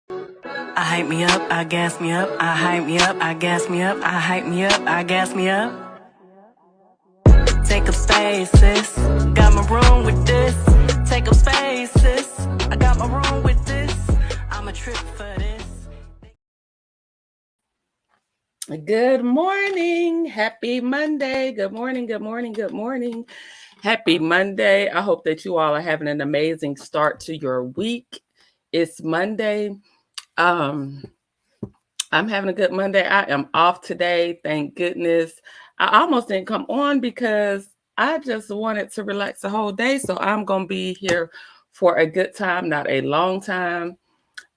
I hype me up, I gas me up, I hype me up, I gas me up, I hype me up, I gas me up. Take up space, sis. Got my room with this. Take up space, sis. I got my room with this. I'm a trip for this. Good morning. Happy Monday. Good morning. Good morning. Good morning. Happy Monday. I hope that you all are having an amazing start to your week. It's Monday. I'm having a good Monday. I am off today. Thank goodness. I almost didn't come on because I just wanted to relax the whole day. So I'm going to be here for a good time, not a long time.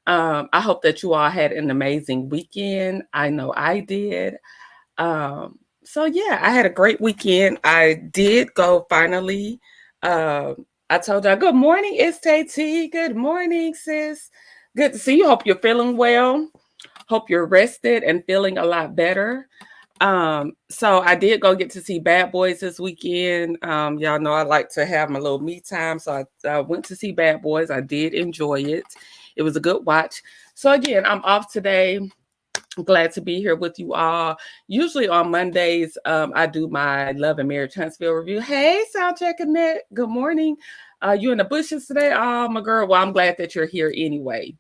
I hope that you all had an amazing weekend. I know I did. So yeah, I had a great weekend. I did go finally. I told y'all, good morning, it's Tay. Good morning, sis. Good to see you. Hope you're feeling well. Hope you're rested and feeling a lot better. So I did go get to see Bad Boys this weekend. Y'all know I like to have my little me time. So I went to see Bad Boys. I did enjoy it. It was a good watch. So again, I'm off today. I'm glad to be here with you all. Usually on Mondays, I do my Love and Marriage Huntsville review. Hey, Soundcheck Annette. Good morning. You in the bushes today? Oh, my girl. Well, I'm glad that you're here anyway.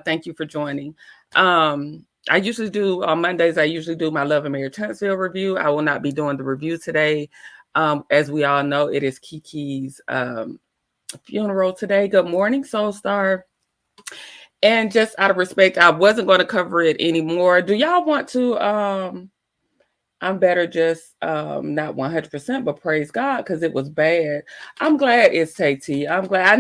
Thank you for joining. I usually do on Mondays. I usually do my Love and Marriage Huntsville review. I will not be doing the review today. As we all know, it is Kiki's funeral today. Good morning, Soul Star. And just out of respect, I wasn't going to cover it anymore. Do y'all want to? I'm better just not 100%, but praise God because it was bad. I'm glad it's Tay. I'm glad.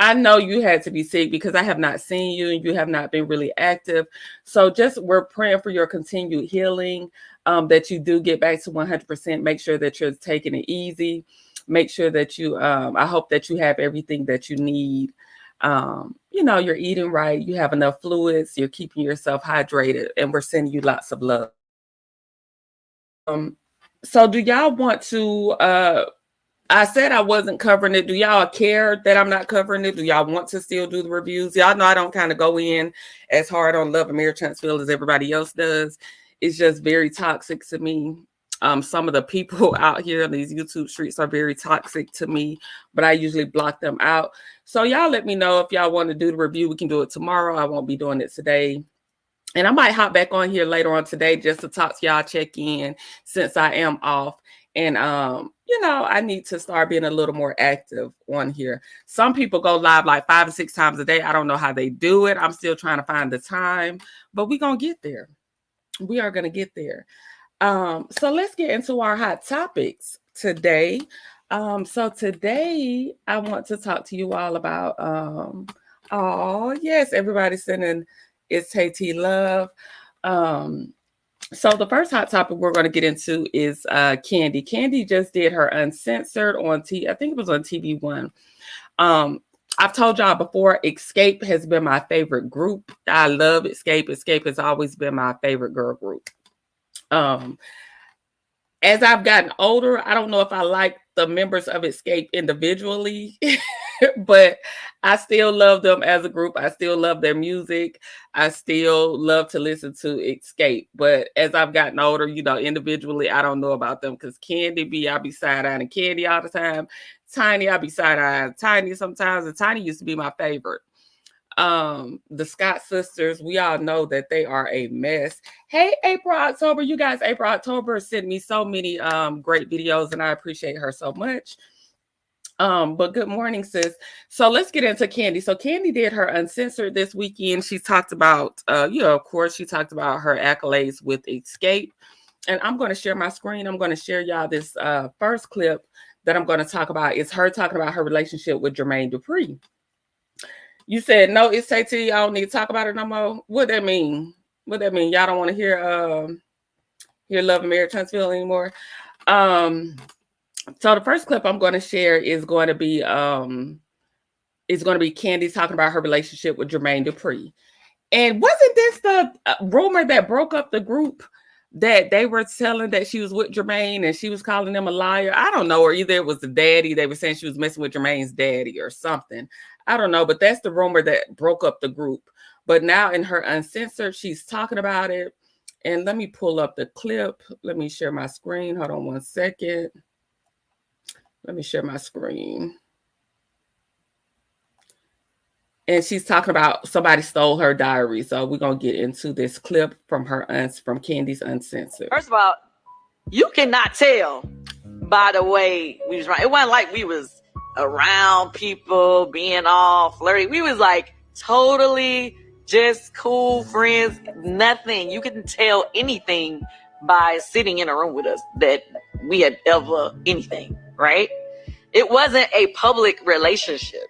I know you had to be sick because I have not seen you and you have not been really active. So just we're praying for your continued healing, that you do get back to 100%. Make sure that you're taking it easy. Make sure that you. I hope that you have everything that you need. You're eating right, you have enough fluids, you're keeping yourself hydrated, and we're sending you lots of love. So do y'all want to I said I wasn't covering it. Do y'all care that I'm not covering it? Do y'all want to still do the reviews? Y'all know I don't kind of go in as hard on Love and Marriage Huntsville as everybody else does. It's just very toxic to me. Some of the people out here on these YouTube streets are very toxic to me, but I usually block them out. So y'all let me know if y'all want to do the review. We can do it tomorrow. I won't be doing it today. And I might hop back on here later on today just to talk to y'all, check in since I am off. And I need to start being a little more active on here. Some people go live like 5 or 6 times a day. I don't know how they do it. I'm still trying to find the time, but we're gonna get there. We are gonna get there. So let's get into our hot topics today. So today I want to talk to you all about yes, everybody's sending it's Tay love. So the first hot topic we're going to get into is Kandi. Kandi just did her uncensored on I think it was on TV1. I've told y'all before, Escape has been my favorite group. I love Escape. Escape has always been my favorite girl group. As I've gotten older, I don't know if I like the members of Escape individually, but I still love them as a group. I still love their music. I still love to listen to Escape. But as I've gotten older, individually, I don't know about them because I be side-eyeing Kandi all the time. Tiny, I be side-eyeing Tiny sometimes. And Tiny used to be my favorite. The Scott sisters, we all know that they are a mess. Hey, April October, you guys, April October sent me so many great videos and I appreciate her so much. But good morning, sis. So let's get into Kandi. So Kandi did her uncensored this weekend. She talked about, of course, she talked about her accolades with Escape. And I'm going to share my screen. I'm going to share y'all this first clip that I'm going to talk about. It's her talking about her relationship with Jermaine Dupri. You said, no, it's Tay. I don't need to talk about it no more. What that mean? Y'all don't want to hear Love and Marriage Huntsville anymore? So the first clip I'm going to share is going to be Kandi talking about her relationship with Jermaine Dupri. And wasn't this the rumor that broke up the group, that they were telling that she was with Jermaine and she was calling them a liar? I don't know, or either it was the daddy. They were saying she was messing with Jermaine's daddy or something. I don't know, but that's the rumor that broke up the group. But now in her Uncensored, she's talking about it. And let me pull up the clip. Let me share my screen. Hold on one second. Let me share my screen. And she's talking about somebody stole her diary. So we're going to get into this clip from from Kandi's Uncensored. First of all, you cannot tell by the way we was running. It wasn't like we was around people being all flirty. We was like totally just cool friends. Nothing. You couldn't tell anything by sitting in a room with us that we had ever anything, right? It wasn't a public relationship.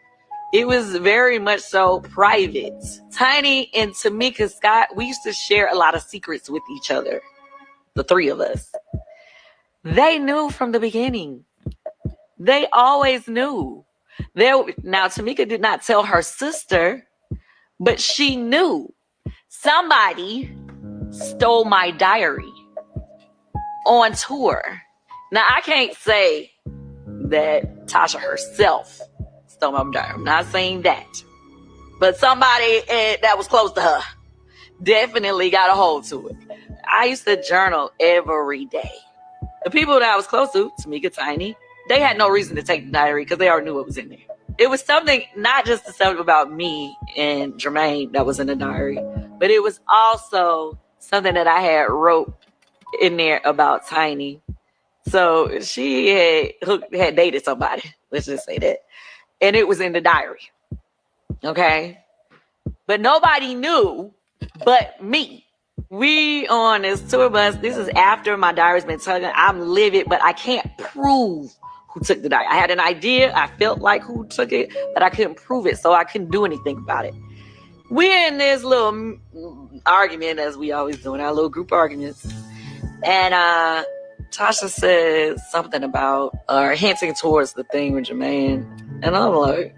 It was very much so private. Tiny and Tamika Scott, we used to share a lot of secrets with each other. The three of us. They knew from the beginning. They always knew. Now, Tamika did not tell her sister, but she knew. Somebody stole my diary on tour. Now, I can't say that Tasha herself stole my diary. I'm not saying that. But somebody that was close to her definitely got a hold to it. I used to journal every day. The people that I was close to, Tamika, Tiny, they had no reason to take the diary because they already knew what was in there. It was something, not just the stuff about me and Jermaine that was in the diary, but it was also something that I had wrote in there about Tiny. So she had dated somebody. Let's just say that. And it was in the diary. Okay? But nobody knew but me. We on this tour bus. This is after my diary's been taken. I'm livid, but I can't prove who took the diary. I had an idea. I felt like who took it, but I couldn't prove it, so I couldn't do anything about it. We're in this little argument, as we always do in our little group arguments. And Tasha said something about hinting towards the thing with Jermaine. And I'm like,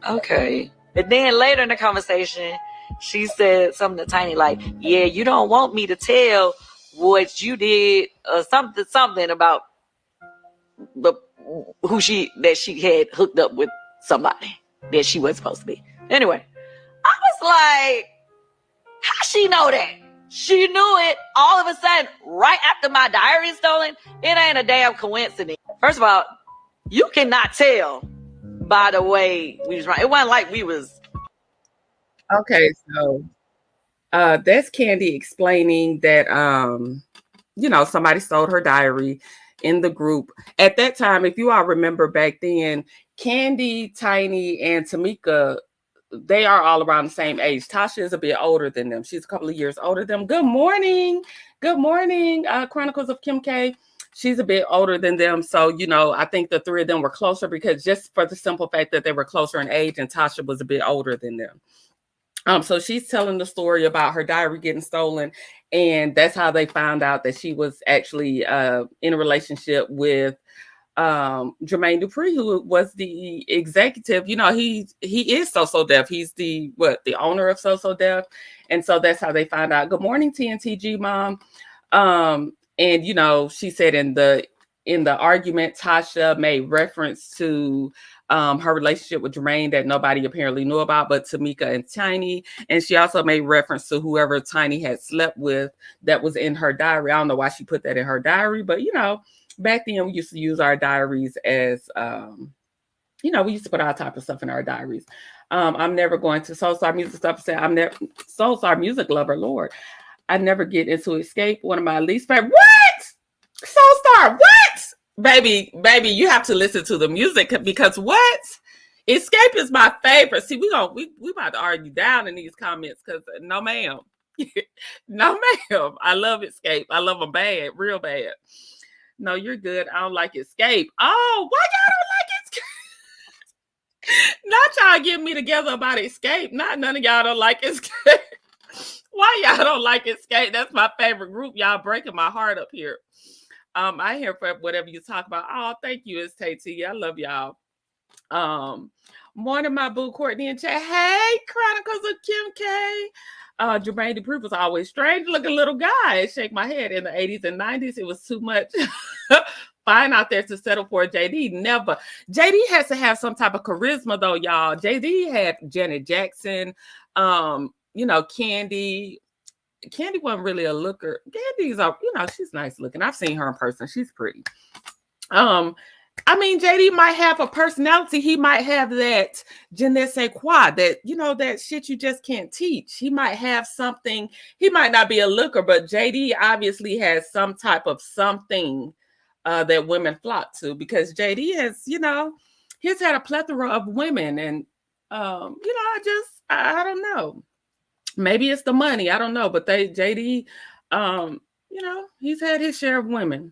okay. But then later in the conversation, she said something to Tiny like, yeah, you don't want me to tell what you did or something about that she had hooked up with somebody that she wasn't supposed to be. Anyway, I was like, how she know that? She knew it all of a sudden right after my diary is stolen. It ain't a damn coincidence. First of all, you cannot tell by the way we was running. It wasn't like we was. Okay, so that's Kandi explaining that somebody stole her diary in the group. At that time, if you all remember back then, Kandi, Tiny, and Tamika, they are all around the same age. Tasha is a bit older than them. She's a couple of years older than them. Good morning. Good morning, Chronicles of Kim K. She's a bit older than them. So, I think the three of them were closer because just for the simple fact that they were closer in age and Tasha was a bit older than them. So she's telling the story about her diary getting stolen, and that's how they found out that she was actually in a relationship with Jermaine Dupri, who was the executive. He is So Def. He's the owner of So Def, and so that's how they found out. Good morning, TNTG mom. And she said in the argument, Tasha made reference to her relationship with Jermaine that nobody apparently knew about, but Tamika and Tiny. And she also made reference to whoever Tiny had slept with that was in her diary. I don't know why she put that in her diary, but back then we used to use our diaries as, we used to put all type of stuff in our diaries. I'm never going to Soulstar Music stuff. Say I'm never Soulstar Music lover, Lord. I never get into Escape. One of my least favorite. What? Soulstar, what? Baby, you have to listen to the music because what? Escape is my favorite. See, we about to argue down in these comments because no ma'am. No ma'am. I love Escape. I love them bad, real bad. No, you're good. I don't like Escape. Oh, why y'all don't like Escape? Not y'all getting me together about Escape. Not none of y'all don't like Escape. Why y'all don't like Escape? That's my favorite group. Y'all breaking my heart up here. I hear for whatever you talk about. Oh, thank you, it's Tay-T. I love y'all. Morning, my boo Courtney and chat. Hey, Chronicles of Kim K. Jermaine Dupri was always strange looking little guy. I shake my head. In the 80s and 90s, it was too much fine out there to settle for JD. Never. JD has to have some type of charisma though, y'all. JD had Janet Jackson. Kandi wasn't really a looker. Kandi's she's nice looking. I've seen her in person. She's pretty. I mean, JD might have a personality. He might have that je ne sais quoi, that, that shit you just can't teach. He might have something. He might not be a looker, but JD obviously has some type of something that women flock to, because JD has, he's had a plethora of women. And, I don't know. Maybe it's the money. I don't know. But JD, he's had his share of women.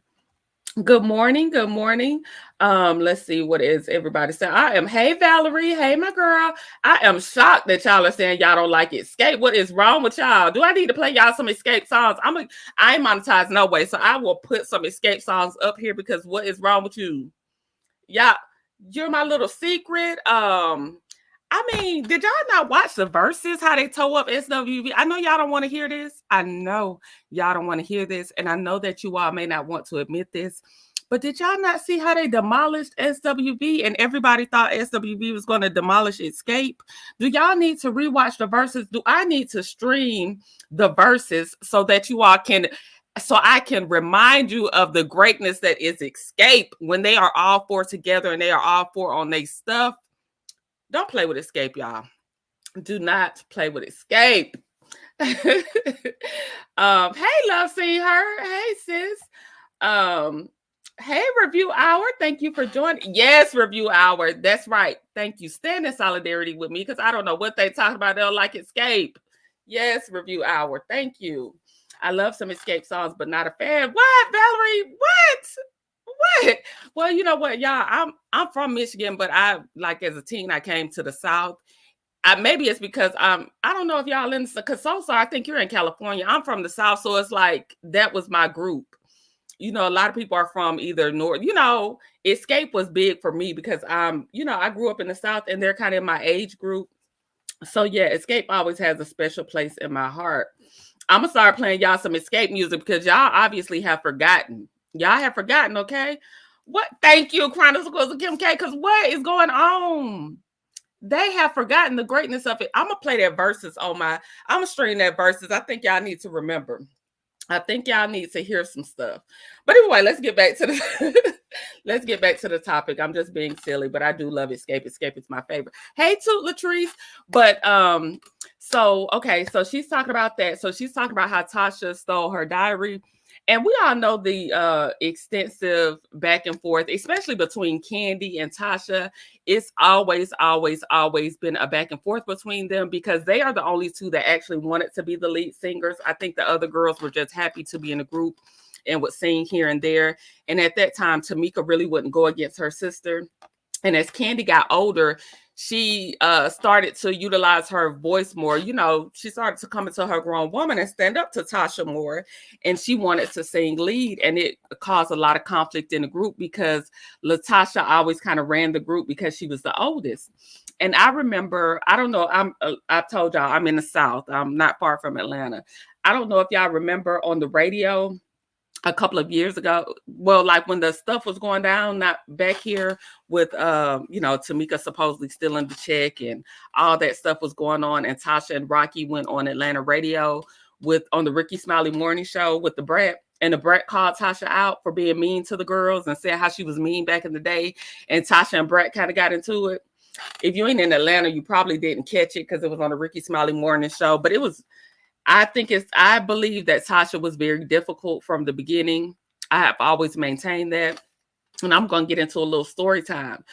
Good morning. Good morning. Let's see, what is everybody saying? Hey Valerie, hey my girl. I am shocked that y'all are saying y'all don't like Escape. What is wrong with y'all? Do I need to play y'all some Escape songs? I ain't monetized no way, so I will put some Escape songs up here, because what is wrong with you? Y'all, you're my little secret. Did y'all not watch the verses, how they tore up SWV? I know y'all don't want to hear this. I know y'all don't want to hear this. And I know that you all may not want to admit this. But did y'all not see how they demolished SWV and everybody thought SWV was going to demolish Escape? Do y'all need to rewatch the verses? Do I need to stream the verses so that you all so I can remind you of the greatness that is Escape when they are all four together and they are all four on their stuff? Don't play with Escape, y'all. Do not play with Escape. Hey, love, seeing her. Hey, sis. Hey, Review Hour. Thank you for joining. Yes, Review Hour. That's right. Thank you. Stand in solidarity with me, because I don't know what they talk about. They don't like Escape. Yes, Review Hour. Thank you. I love some Escape songs, but not a fan. What, Valerie? What? Well, you know what, y'all? I'm from Michigan, but as a teen, I came to the South. Maybe it's because I don't know if y'all in, because so I think you're in California. I'm from the South, so it's like that was my group. A lot of people are from either North. Escape was big for me because I grew up in the South, and they're kind of in my age group. So yeah, Escape always has a special place in my heart. I'm gonna start playing y'all some Escape music, because y'all obviously have forgotten. Y'all have forgotten, okay? What? Thank you, Chronicles of Kim K. Because what is going on? They have forgotten the greatness of it. I'm gonna play that verses I'm gonna stream that verses. I think y'all need to remember. I think y'all need to hear some stuff. But anyway, let's get back to the topic. I'm just being silly, but I do love Escape. Escape is my favorite. Hey, Toot Latrice. But so she's talking about that. So she's talking about how Tasha stole her diary. And we all know the extensive back and forth, especially between Kandi and Tasha. It's always been a back and forth between them, because they are the only two that actually wanted to be the lead singers. I think the other girls were just happy to be in a group and would sing here and there. And at that time, Tamika really wouldn't go against her sister. And as Kandi got older, she started to utilize her voice more. She started to come into her grown woman and stand up to Tasha more. And she wanted to sing lead. And it caused a lot of conflict in the group, because LaTasha always kind of ran the group because she was the oldest. And I remember, I don't know, I told y'all I'm in the South. I'm not far from Atlanta. I don't know if y'all remember on the radio a couple of years ago, well, like when the stuff was going down, not back here with, Tamika supposedly stealing the check and all that stuff was going on. And Tasha and Rocky went on Atlanta radio on the Ricky Smiley morning show with the Brat. And the Brat called Tasha out for being mean to the girls and said how she was mean back in the day. And Tasha and Brat kind of got into it. If you ain't in Atlanta, you probably didn't catch it because it was on the Ricky Smiley morning show. But I believe that Tasha was very difficult from the beginning. I have always maintained that. And I'm going to get into a little story time.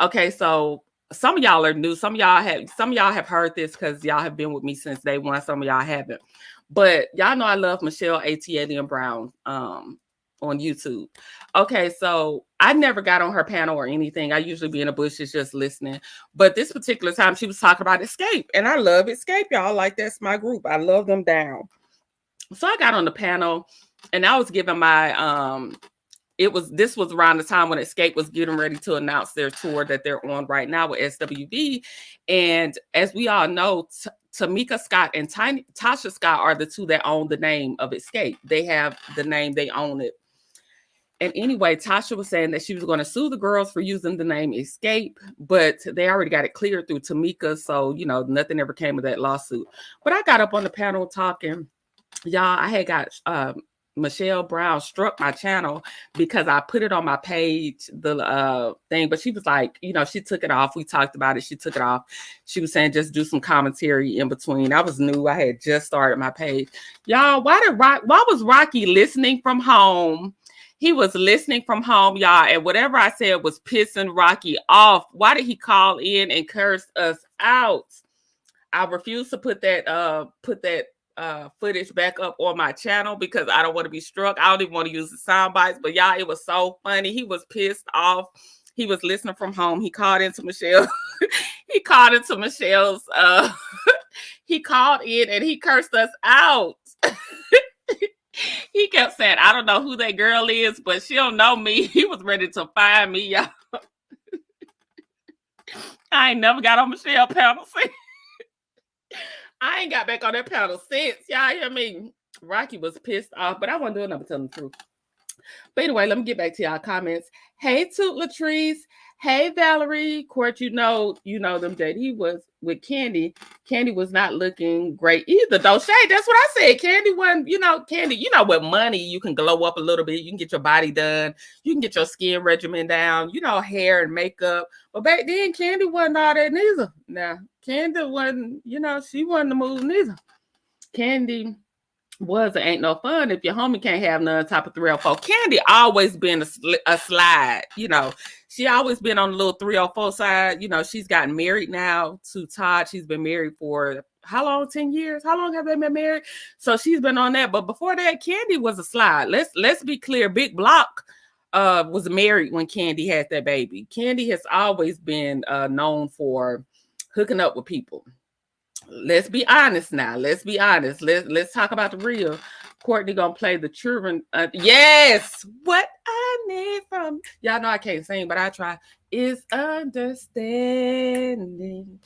Okay, so some of y'all are new. Some of y'all have heard this because y'all have been with me since day one. Some of y'all haven't. But y'all know I love Michelle A.T. Brown on YouTube. Okay, so I never got on her panel or anything. I usually be in the bushes just listening. But this particular time, she was talking about Escape. And I love Escape, y'all. Like, that's my group. I love them down. So I got on the panel, and I was giving my this was around the time when Escape was getting ready to announce their tour that they're on right now with SWV. And as we all know, Tamika Scott and Tasha Scott are the two that own the name of Escape. They have the name, they own it. And anyway, Tasha was saying that she was going to sue the girls for using the name Escape, but they already got it cleared through Tamika. So, nothing ever came of that lawsuit. But I got up on the panel talking. Y'all, I had got Michelle Brown struck my channel because I put it on my page, the thing, but she was like, she took it off. We talked about it. She took it off. She was saying just do some commentary in between. I was new. I had just started my page. Y'all, why was Rocky listening from home? He was listening from home, y'all, and whatever I said was pissing Rocky off. Why did he call in and curse us out? I refuse to put that footage back up on my channel because I don't want to be struck. I don't even want to use the sound bites, but y'all, it was so funny. He was pissed off. He was listening from home. He called into Michelle. He called into Michelle's. He called in and he cursed us out. He kept saying, I don't know who that girl is, but she don't know me. He was ready to fire me, y'all. I ain't never got on Michelle's panel since. I ain't got back on that panel since. Y'all hear me? Rocky was pissed off, but I want to do another telling the truth. But anyway, let me get back to y'all comments. Hey, Toot Latrice. Hey, Valerie. Court, you know them that he was with Kandi. Kandi was not looking great either, though. Shay, that's what I said. Kandi wasn't, Kandi, with money, you can glow up a little bit. You can get your body done. You can get your skin regimen down, hair and makeup. But back then, Kandi wasn't all that neither. Now, Kandi wasn't, she wasn't the move neither. Kandi was or ain't no fun if your homie can't have none type of 304. Kandi always been a slide, she always been on the little 304 side. She's gotten married now to Todd. She's been married for how long? 10 years? How long have they been married? So she's been on that. But before that, Kandi was a slide. Let's be clear. Big Block was married when Kandi had that baby. Kandi has always been known for hooking up with people. Let's be honest now. Let's be honest. Let's talk about the real. Courtney gonna play the children. Yes. What I need from y'all know I can't sing, but I try. Is understanding.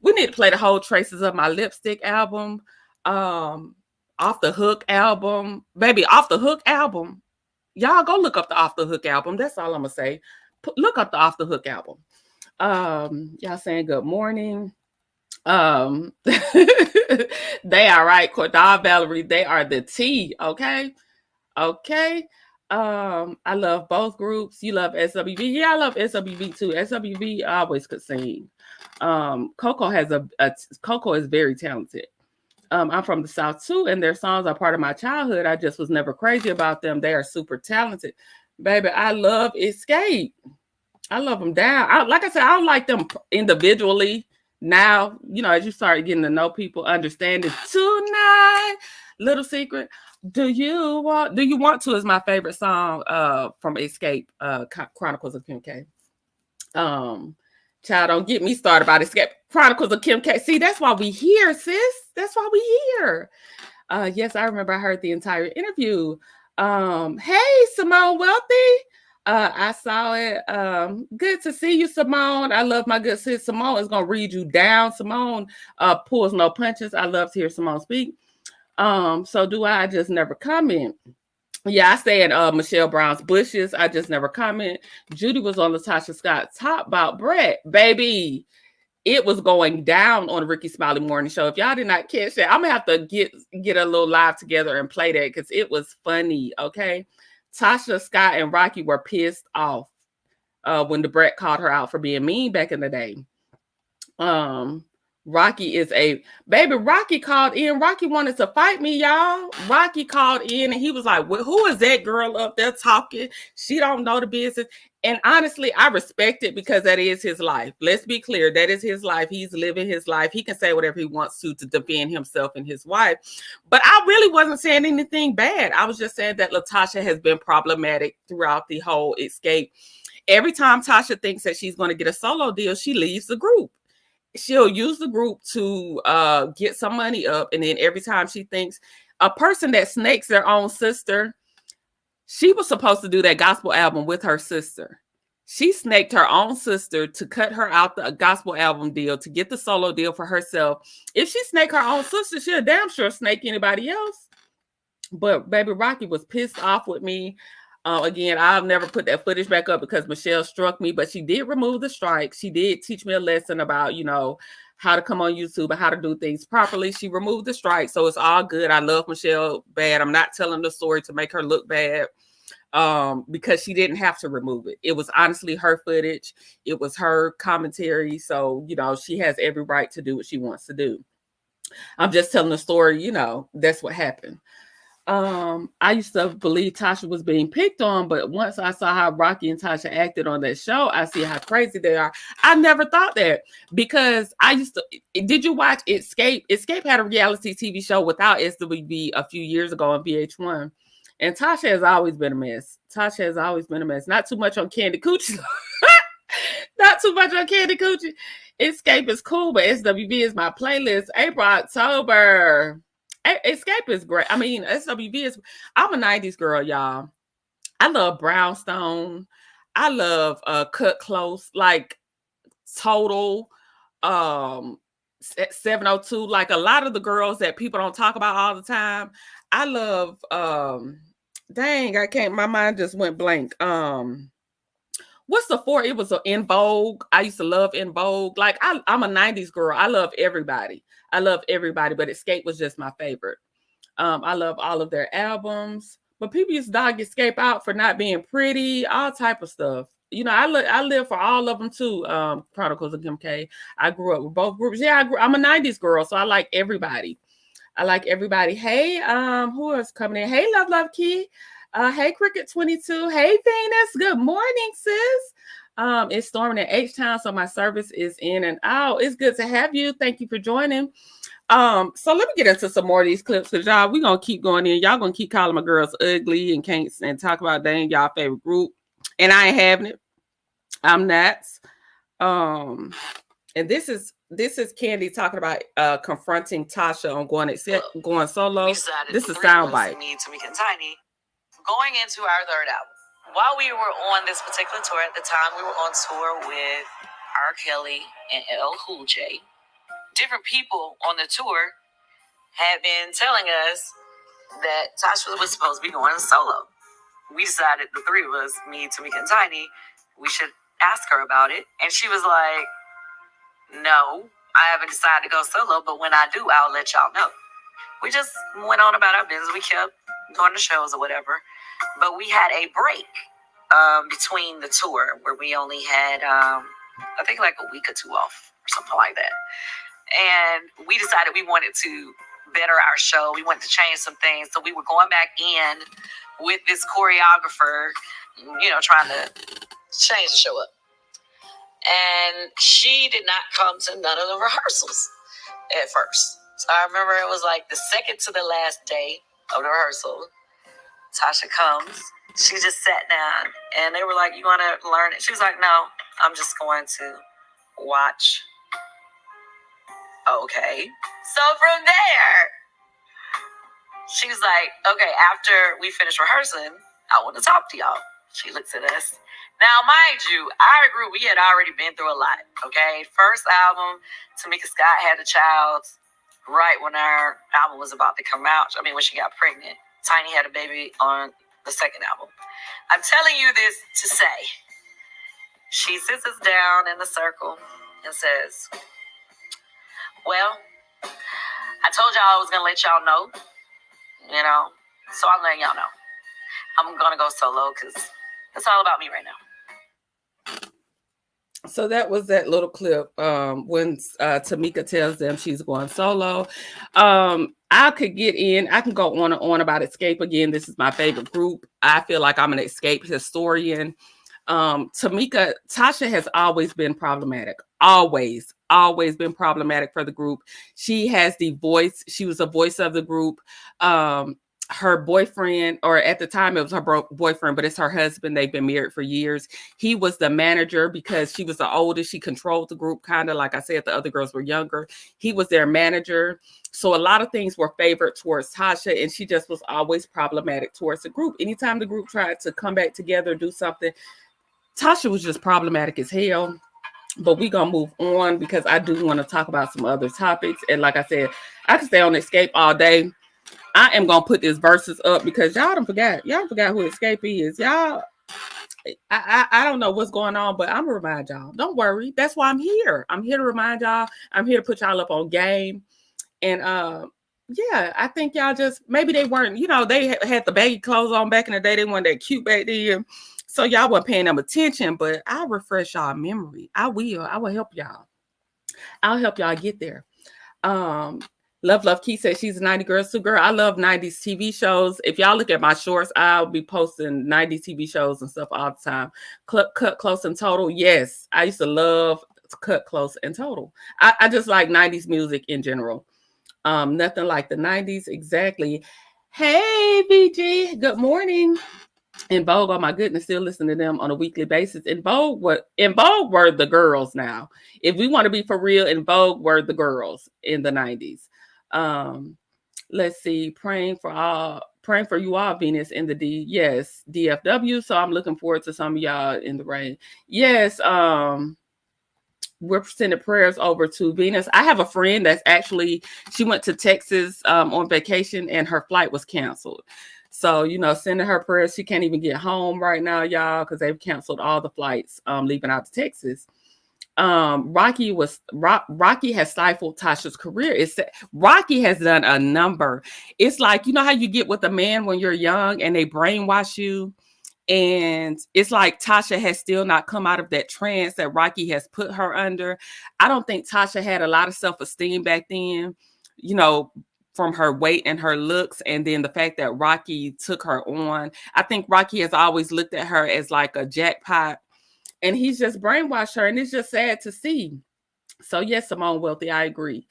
We need to play the whole Traces of My Lipstick album. Off the Hook album. Baby, Off the Hook album. Y'all go look up the Off the Hook album. That's all I'm gonna say. Look up the Off the Hook album. Y'all saying good morning. They are right, Cordell, Valerie. They are the T. Okay. I love both groups. You love SWV. Yeah, I love SWV too. SWV always could sing. Coco has Coco is very talented. I'm from the South too, and their songs are part of my childhood. I just was never crazy about them. They are super talented, baby. I love Escape. I love them down. Like I said, I don't like them individually. Now, as you start getting to know people, understanding tonight, Little Secret. Do you want to is my favorite song from Escape, Chronicles of Kim K. Child, don't get me started about Escape, Chronicles of Kim K. See, that's why we here, sis. That's why we here. Yes, I remember I heard the entire interview. Hey, Simone Wealthy. I saw it. Good to see you, Simone. I love my good sis. Simone is gonna read you down. Simone pulls no punches. I love to hear Simone speak. So do I just never comment? Yeah, I said Michelle Brown's bushes. I just never comment. Judy was on Latasha Scott's Top About Brett, baby. It was going down on the Ricky Smiley Morning Show. If y'all did not catch that, I'm gonna have to get a little live together and play that because it was funny. Okay. Tasha Scott and Rocky were pissed off when the Brett called her out for being mean back in the day. Rocky is a baby. Rocky called in. Rocky wanted to fight me, y'all. Rocky called in and he was like, well, who is that girl up there talking? She don't know the business. And honestly, I respect it because that is his life. Let's be clear. That is his life. He's living his life. He can say whatever he wants to defend himself and his wife. But I really wasn't saying anything bad. I was just saying that Latasha has been problematic throughout the whole Escape. Every time Tasha thinks that she's going to get a solo deal, she leaves the group. She'll use the group to get some money up. And then every time she thinks a person that snakes their own sister, she was supposed to do that gospel album with her sister. She snaked her own sister to cut her out the gospel album deal to get the solo deal for herself. If she snaked her own sister, she'll damn sure snake anybody else. But baby, Rocky was pissed off with me. Again, I've never put that footage back up because Michelle struck me, but she did remove the strike. She did teach me a lesson about, how to come on YouTube and how to do things properly. She removed the strike, so it's all good. I love Michelle bad. I'm not telling the story to make her look bad because she didn't have to remove it. It was honestly her footage. It was her commentary. So, she has every right to do what she wants to do. I'm just telling the story, that's what happened. I used to believe Tasha was being picked on, but once I saw how Rocky and Tasha acted on that show, I see how crazy they are. I never thought that because did you watch Escape? Escape had a reality TV show without SWB a few years ago on VH1. And Tasha has always been a mess. Not too much on Kandi Coochie. Not too much on Kandi Coochie. Escape is cool, but SWB is my playlist. April, October. Escape is great. I mean, SWV is. I'm a 90s girl, y'all. I love Brownstone. I love Cut Close, like Total, 702. Like a lot of the girls that people don't talk about all the time. I love. Dang, I can't. My mind just went blank. What's the four? It was In Vogue. I used to love In Vogue. Like I'm a 90s girl. I love everybody, but Escape was just my favorite. I love all of their albums, but people used to dog Escape out for not being pretty, all type of stuff. I live for all of them too. Chronicles of Kim K. I grew up with both groups. Yeah, I'm a 90s girl, so I like everybody. Hey, who is coming in? Hey, Love Key. Hey, Cricket 22. Hey, Venus. Good morning, sis. It's storming in H-Town, so my service is in and out. It's good to have you. Thank you for joining. So let me get into some more of these clips because y'all, we're gonna keep going in. Y'all gonna keep calling my girls ugly and can't and talk about dang y'all favorite group. And I ain't having it. I'm not. And this is Kandi talking about confronting Tasha on going solo. This is soundbite. Me, Tamika, and Tiny going into our third album. While we were on this particular tour at the time, we were on tour with R. Kelly and LL Cool J. Different people on the tour had been telling us that Tasha was supposed to be going solo. We decided, the three of us, me, Tamika, and Tiny, we should ask her about it. And she was like, no, I haven't decided to go solo, but when I do, I'll let y'all know. We just went on about our business. We kept going to shows or whatever. But we had a break between the tour where we only had, I think, like a week or two off or something like that. And we decided we wanted to better our show. We wanted to change some things. So we were going back in with this choreographer, trying to change the show up. And she did not come to none of the rehearsals at first. So I remember it was like the second to the last day of the rehearsal. Tasha comes. She just sat down. And they were like, you want to learn it? She was like, no, I'm just going to watch. Okay. So from there, she was like, okay, after we finish rehearsing, I want to talk to y'all. She looks at us. Now, mind you, our group, we had already been through a lot, okay? First album, Tamika Scott had a child right when our album was about to come out. I mean, when she got pregnant. Tiny had a baby on the second album. I'm telling you this to say, she sits us down in a circle and says, well, I told y'all I was going to let y'all know, so I'm letting y'all know. I'm going to go solo because it's all about me right now. So that was that little clip when Tamika tells them she's going solo. I can go on and on about Escape again. This is my favorite group. I feel like I'm an Escape historian. Tasha has always been problematic. Always been problematic for the group. She has the voice. She was the voice of the group. Her boyfriend, or at the time it was her boyfriend, but it's her husband. They've been married for years. He was the manager because she was the oldest. She controlled the group, kind of like I said, the other girls were younger. He was their manager. So a lot of things were favored towards Tasha, and she just was always problematic towards the group. Anytime the group tried to come back together, do something, Tasha was just problematic as hell. But we're going to move on because I do want to talk about some other topics. And like I said, I can stay on Escape all day. I am gonna put this verses up because y'all don't forgot. Y'all forgot who Escape is. Y'all, I don't know what's going on, but I'm gonna remind y'all. Don't worry. That's why I'm here. I'm here to remind y'all. I'm here to put y'all up on game. And yeah, I think y'all just maybe they weren't, they had the baggy clothes on back in the day. They weren't that cute back then. So y'all weren't paying them attention, but I'll refresh y'all memory. I will help y'all. I'll help y'all get there. Love Key says she's a 90 girl. So girl, I love 90s TV shows. If y'all look at my shorts, I'll be posting 90s TV shows and stuff all the time. Cut Close and Total. Yes, I used to love Cut Close and Total. I just like 90s music in general. Nothing like the 90s exactly. Hey, VG, good morning. In Vogue, oh my goodness, still listen to them on a weekly basis. In Vogue were the girls now. If we want to be for real, In Vogue were the girls in the 90s. Let's see, praying for you all, Venus in the D. Yes, DFW. So I'm looking forward to some of y'all in the rain. Yes, we're sending prayers over to Venus. I have a friend that's actually, she went to Texas on vacation and her flight was canceled. So, sending her prayers. She can't even get home right now, y'all, because they've canceled all the flights leaving out to Texas. Rocky has stifled Tasha's career. Rocky has done a number. It's like, how you get with a man when you're young and they brainwash you. And it's like Tasha has still not come out of that trance that Rocky has put her under. I don't think Tasha had a lot of self-esteem back then, from her weight and her looks. And then the fact that Rocky took her on. I think Rocky has always looked at her as like a jackpot. And he's just brainwashed her. And it's just sad to see. So yes, Simone Wealthy, I agree.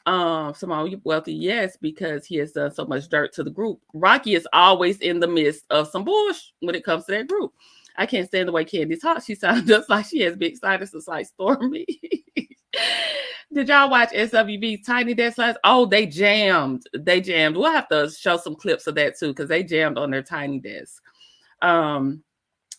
Simone Wealthy, yes, because he has done so much dirt to the group. Rocky is always in the midst of some bullshit when it comes to that group. I can't stand the way Kandi talks. She sounds just like she has big sinuses like Stormy. Did y'all watch SWV's Tiny Desk last? Oh, they jammed. We'll have to show some clips of that too, because they jammed on their Tiny Desk.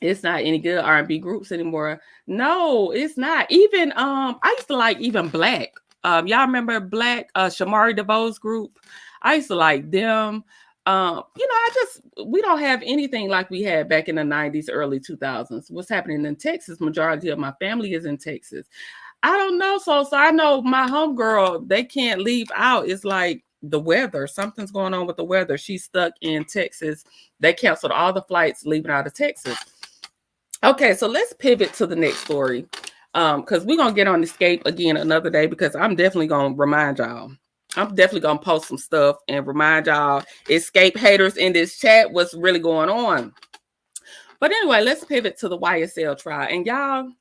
It's not any good R&B groups anymore. No, it's not. Even I used to like even Black. Y'all remember Black, Shamari DeVoe's group? I used to like them. We don't have anything like we had back in the 90s, early 2000s. What's happening in Texas? Majority of my family is in Texas. I don't know. So I know my homegirl, they can't leave out. It's like the weather. Something's going on with the weather. She's stuck in Texas. They canceled all the flights leaving out of Texas. Okay, so let's pivot to the next story. Because we're gonna get on Escape again another day, because I'm definitely gonna remind y'all. I'm definitely gonna post some stuff and remind y'all, Escape haters in this chat, what's really going on. But anyway, let's pivot to the YSL trial. And y'all,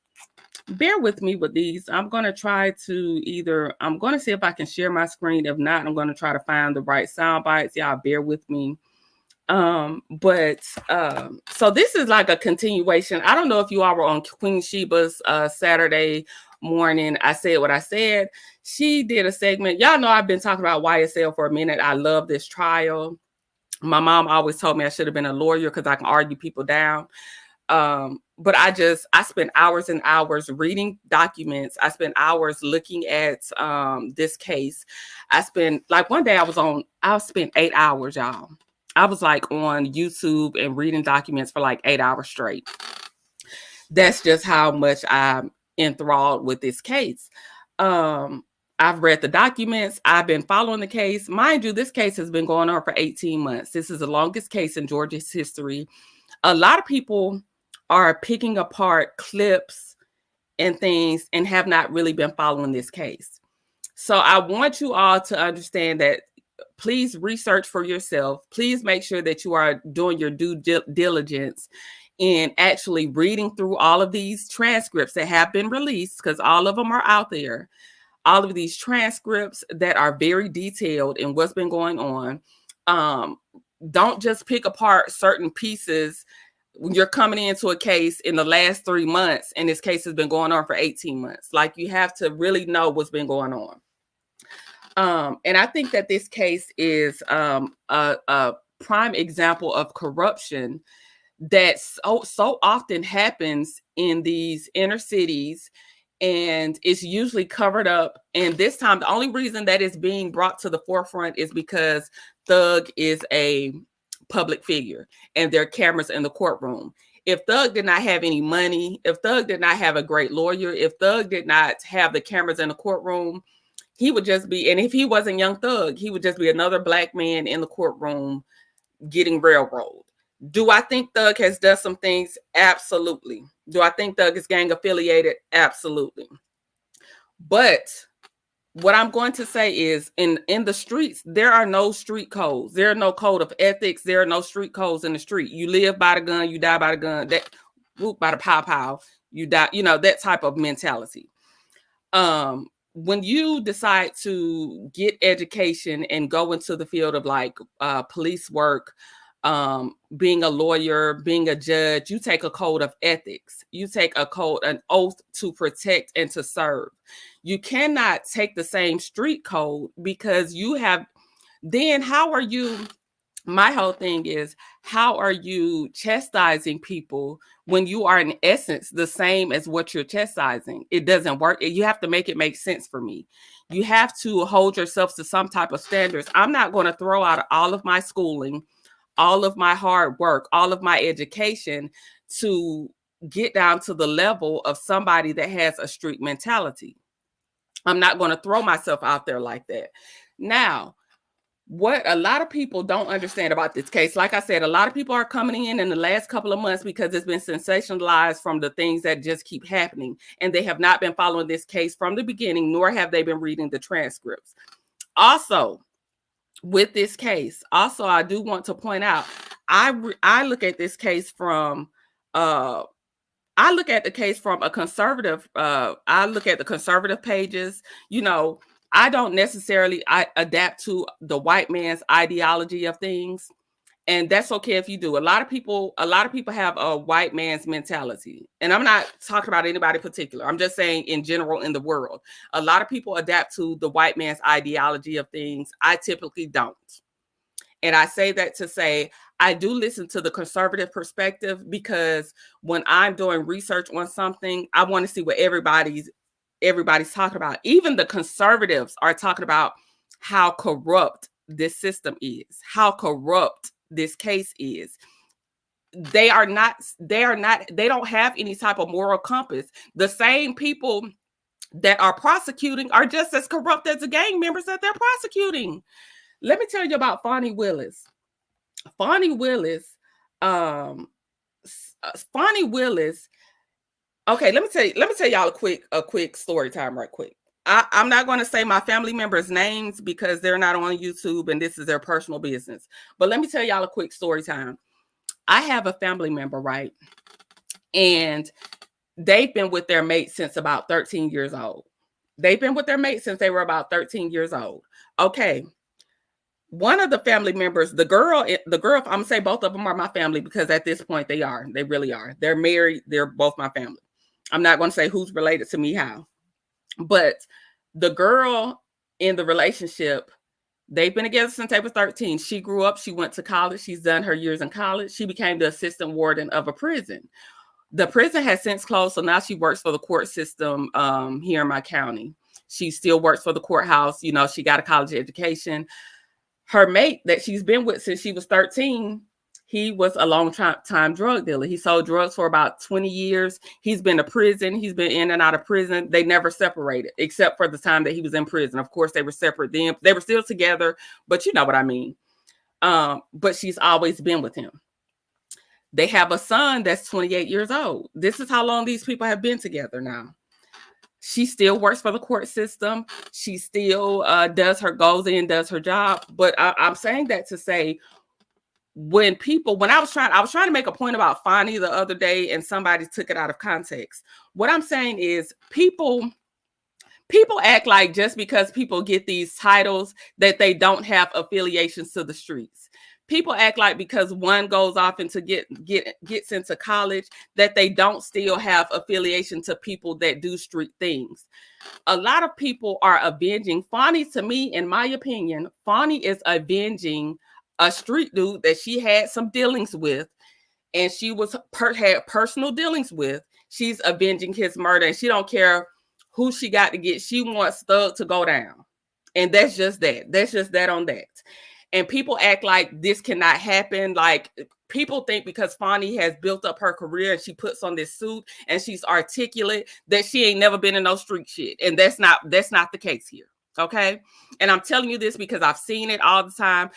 bear with me with these. I'm gonna try to I'm gonna see if I can share my screen. If not, I'm gonna try to find the right sound bites. Y'all bear with me. So this is like a continuation. I don't know if you all were on Queen Sheba's Saturday morning. I said what I said. She did a segment. Y'all know I've been talking about YSL for a minute. I love this trial. My mom always told me I should have been a lawyer because I can argue people down. But I spent hours and hours reading documents. I spent hours looking at this case. One day I spent 8 hours, y'all. I was like on YouTube and reading documents for like 8 hours straight. That's just how much I'm enthralled with this case. I've read the documents. I've been following the case. Mind you, this case has been going on for 18 months. This is the longest case in Georgia's history. A lot of people are picking apart clips and things and have not really been following this case. So I want you all to understand that. Please research for yourself. Please make sure that you are doing your due diligence in actually reading through all of these transcripts that have been released, because all of them are out there. All of these transcripts that are very detailed in what's been going on. Don't just pick apart certain pieces when you're coming into a case in the last 3 months and this case has been going on for 18 months. Like, you have to really know what's been going on. And I think that this case is a prime example of corruption that so often happens in these inner cities and it's usually covered up. And this time, the only reason that it's being brought to the forefront is because Thug is a public figure and there are cameras in the courtroom. If Thug did not have any money, if Thug did not have a great lawyer, if Thug did not have the cameras in the courtroom, he would just be, and if he wasn't Young Thug, he would just be another black man in the courtroom getting railroaded. Do I think Thug has done some things? Absolutely. Do I think Thug is gang affiliated? Absolutely. But what I'm going to say is in the streets, there are no street codes. There are no code of ethics. There are no street codes in the street. You live by the gun, you die by the gun, that by the pow, you die, that type of mentality. When you decide to get education and go into the field of like police work, being a lawyer, being a judge, you take a code of ethics. You take an oath to protect and to serve. You cannot take the same street code because then how are you, my whole thing is, how are you chastising people when you are in essence the same as what you're chastising? It doesn't work. You have to make it make sense for me. You have to hold yourself to some type of standards. I'm not going to throw out all of my schooling, all of my hard work, all of my education to get down to the level of somebody that has a street mentality. I'm not going to throw myself out there like that. Now, what a lot of people don't understand about this case, like I said, a lot of people are coming in the last couple of months because it's been sensationalized from the things that just keep happening. And they have not been following this case from the beginning, nor have they been reading the transcripts. Also, with this case, I do want to point out, I look at this case from I look at the case from a conservative, I look at the conservative pages. I don't necessarily adapt to the white man's ideology of things. And that's okay if you do. A lot of people have a white man's mentality. And I'm not talking about anybody particular. I'm just saying in general in the world. A lot of people adapt to the white man's ideology of things. I typically don't. And I say that to say, I do listen to the conservative perspective because when I'm doing research on something, I want to see what everybody's talking about. Even the conservatives are talking about how corrupt this system is, how corrupt this case is. They don't have any type of moral compass. The same people that are prosecuting are just as corrupt as the gang members that they're prosecuting. Let me tell you about Fonnie Willis. Fonnie Willis. Okay, let me tell y'all a quick story time right quick. I'm not going to say my family members' names because they're not on YouTube and this is their personal business. But let me tell y'all a quick story time. I have a family member, right? And they've been with their mate since about 13 years old. They've been with their mate since they were about 13 years old. Okay. One of the family members, the girl, I'm gonna say both of them are my family because at this point they really are. They're married. They're both my family. I'm not going to say who's related to me how, but the girl in the relationship, they've been together since they were 13. She grew up. She went to college. She's done her years in college. She became the assistant warden of a prison. The prison has since closed, so now she works for the court system here in my county. She still works for the courthouse. She got a college education. Her mate that she's been with since she was 13, he was a long time drug dealer. He sold drugs for about 20 years. He's been to prison. He's been in and out of prison. They never separated except for the time that he was in prison. Of course, they were separate then. They were still together, but you know what I mean. But she's always been with him. They have a son that's 28 years old. This is how long these people have been together now. She still works for the court system. She still goes in, does her job. But I'm saying that to say, when I was trying to make a point about Fonnie the other day and somebody took it out of context. What I'm saying is people act like just because people get these titles that they don't have affiliations to the streets. People act like because one goes off into gets into college that they don't still have affiliation to people that do street things. A lot of people are avenging Fonnie. To me, in my opinion, Fonnie is avenging a street dude that she had some dealings with, and she had personal dealings with. She's avenging his murder, and she don't care who she got to get. She wants Thug to go down. And that's just that. That's just that on that. And people act like this cannot happen. Like, people think because Fonny has built up her career and she puts on this suit and she's articulate that she ain't never been in no street shit. And that's not the case here. Okay. And I'm telling you this because I've seen it all the time.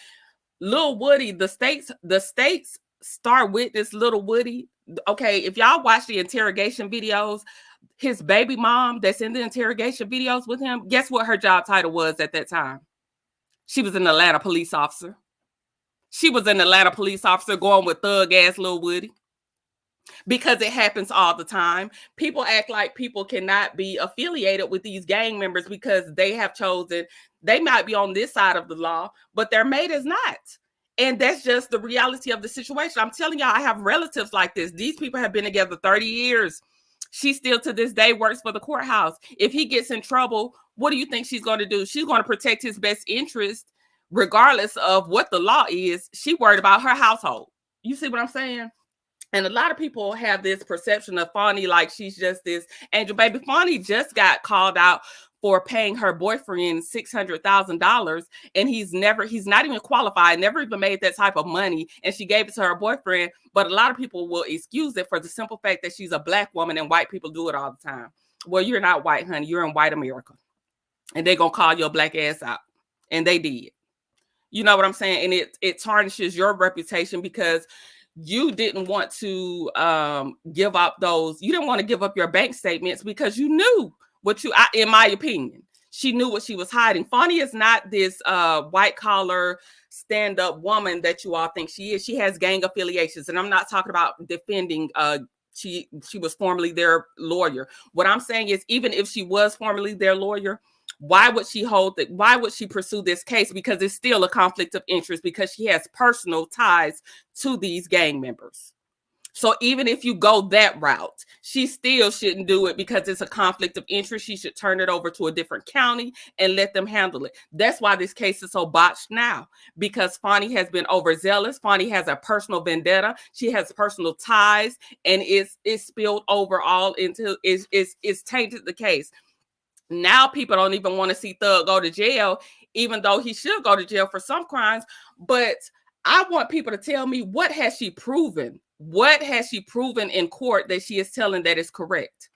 Lil Woody, the state's star witness, Lil Woody. Okay, if y'all watch the interrogation videos, his baby mom that's in the interrogation videos with him, guess what her job title was at that time? She was an Atlanta police officer. She was an Atlanta police officer going with thug ass Lil Woody. Because it happens all the time. People act like people cannot be affiliated with these gang members because they have chosen, they might be on this side of the law, but their mate is not. And that's just the reality of the situation. I'm telling y'all, I have relatives like this. These people have been together 30 years. She still to this day works for the courthouse. If he gets in trouble, what do you think she's going to do? She's going to protect his best interest regardless of what the law is. She worried about her household. You see what I'm saying? And a lot of people have this perception of Fonny like she's just this angel baby. Fonny just got called out for paying her boyfriend $600,000, and he's not even qualified, never even made that type of money, and she gave it to her boyfriend. But a lot of people will excuse it for the simple fact that she's a black woman and white people do it all the time. Well, you're not white, honey. You're in white America, and they're gonna call your black ass out, and they did. You know what I'm saying? And it tarnishes your reputation because you didn't want to give up you didn't want to give up your bank statements because you knew in my opinion, she knew what she was hiding. Fonny is not this white collar stand-up woman that you all think she is. She has gang affiliations, and I'm not talking about defending she was formerly their lawyer. What I'm saying is, even if she was formerly their lawyer, why would she pursue this case? Because it's still a conflict of interest because she has personal ties to these gang members. So even if you go that route, she still shouldn't do it because it's a conflict of interest. She should turn it over to a different county and let them handle it. That's why this case is so botched now, because Fonny has been overzealous. Fonny has a personal vendetta. She has personal ties, and it's spilled over all into it's tainted the case. Now people don't even want to see Thug go to jail, even though he should go to jail for some crimes. But I want people to tell me, what has she proven? What has she proven in court that she is telling that is correct?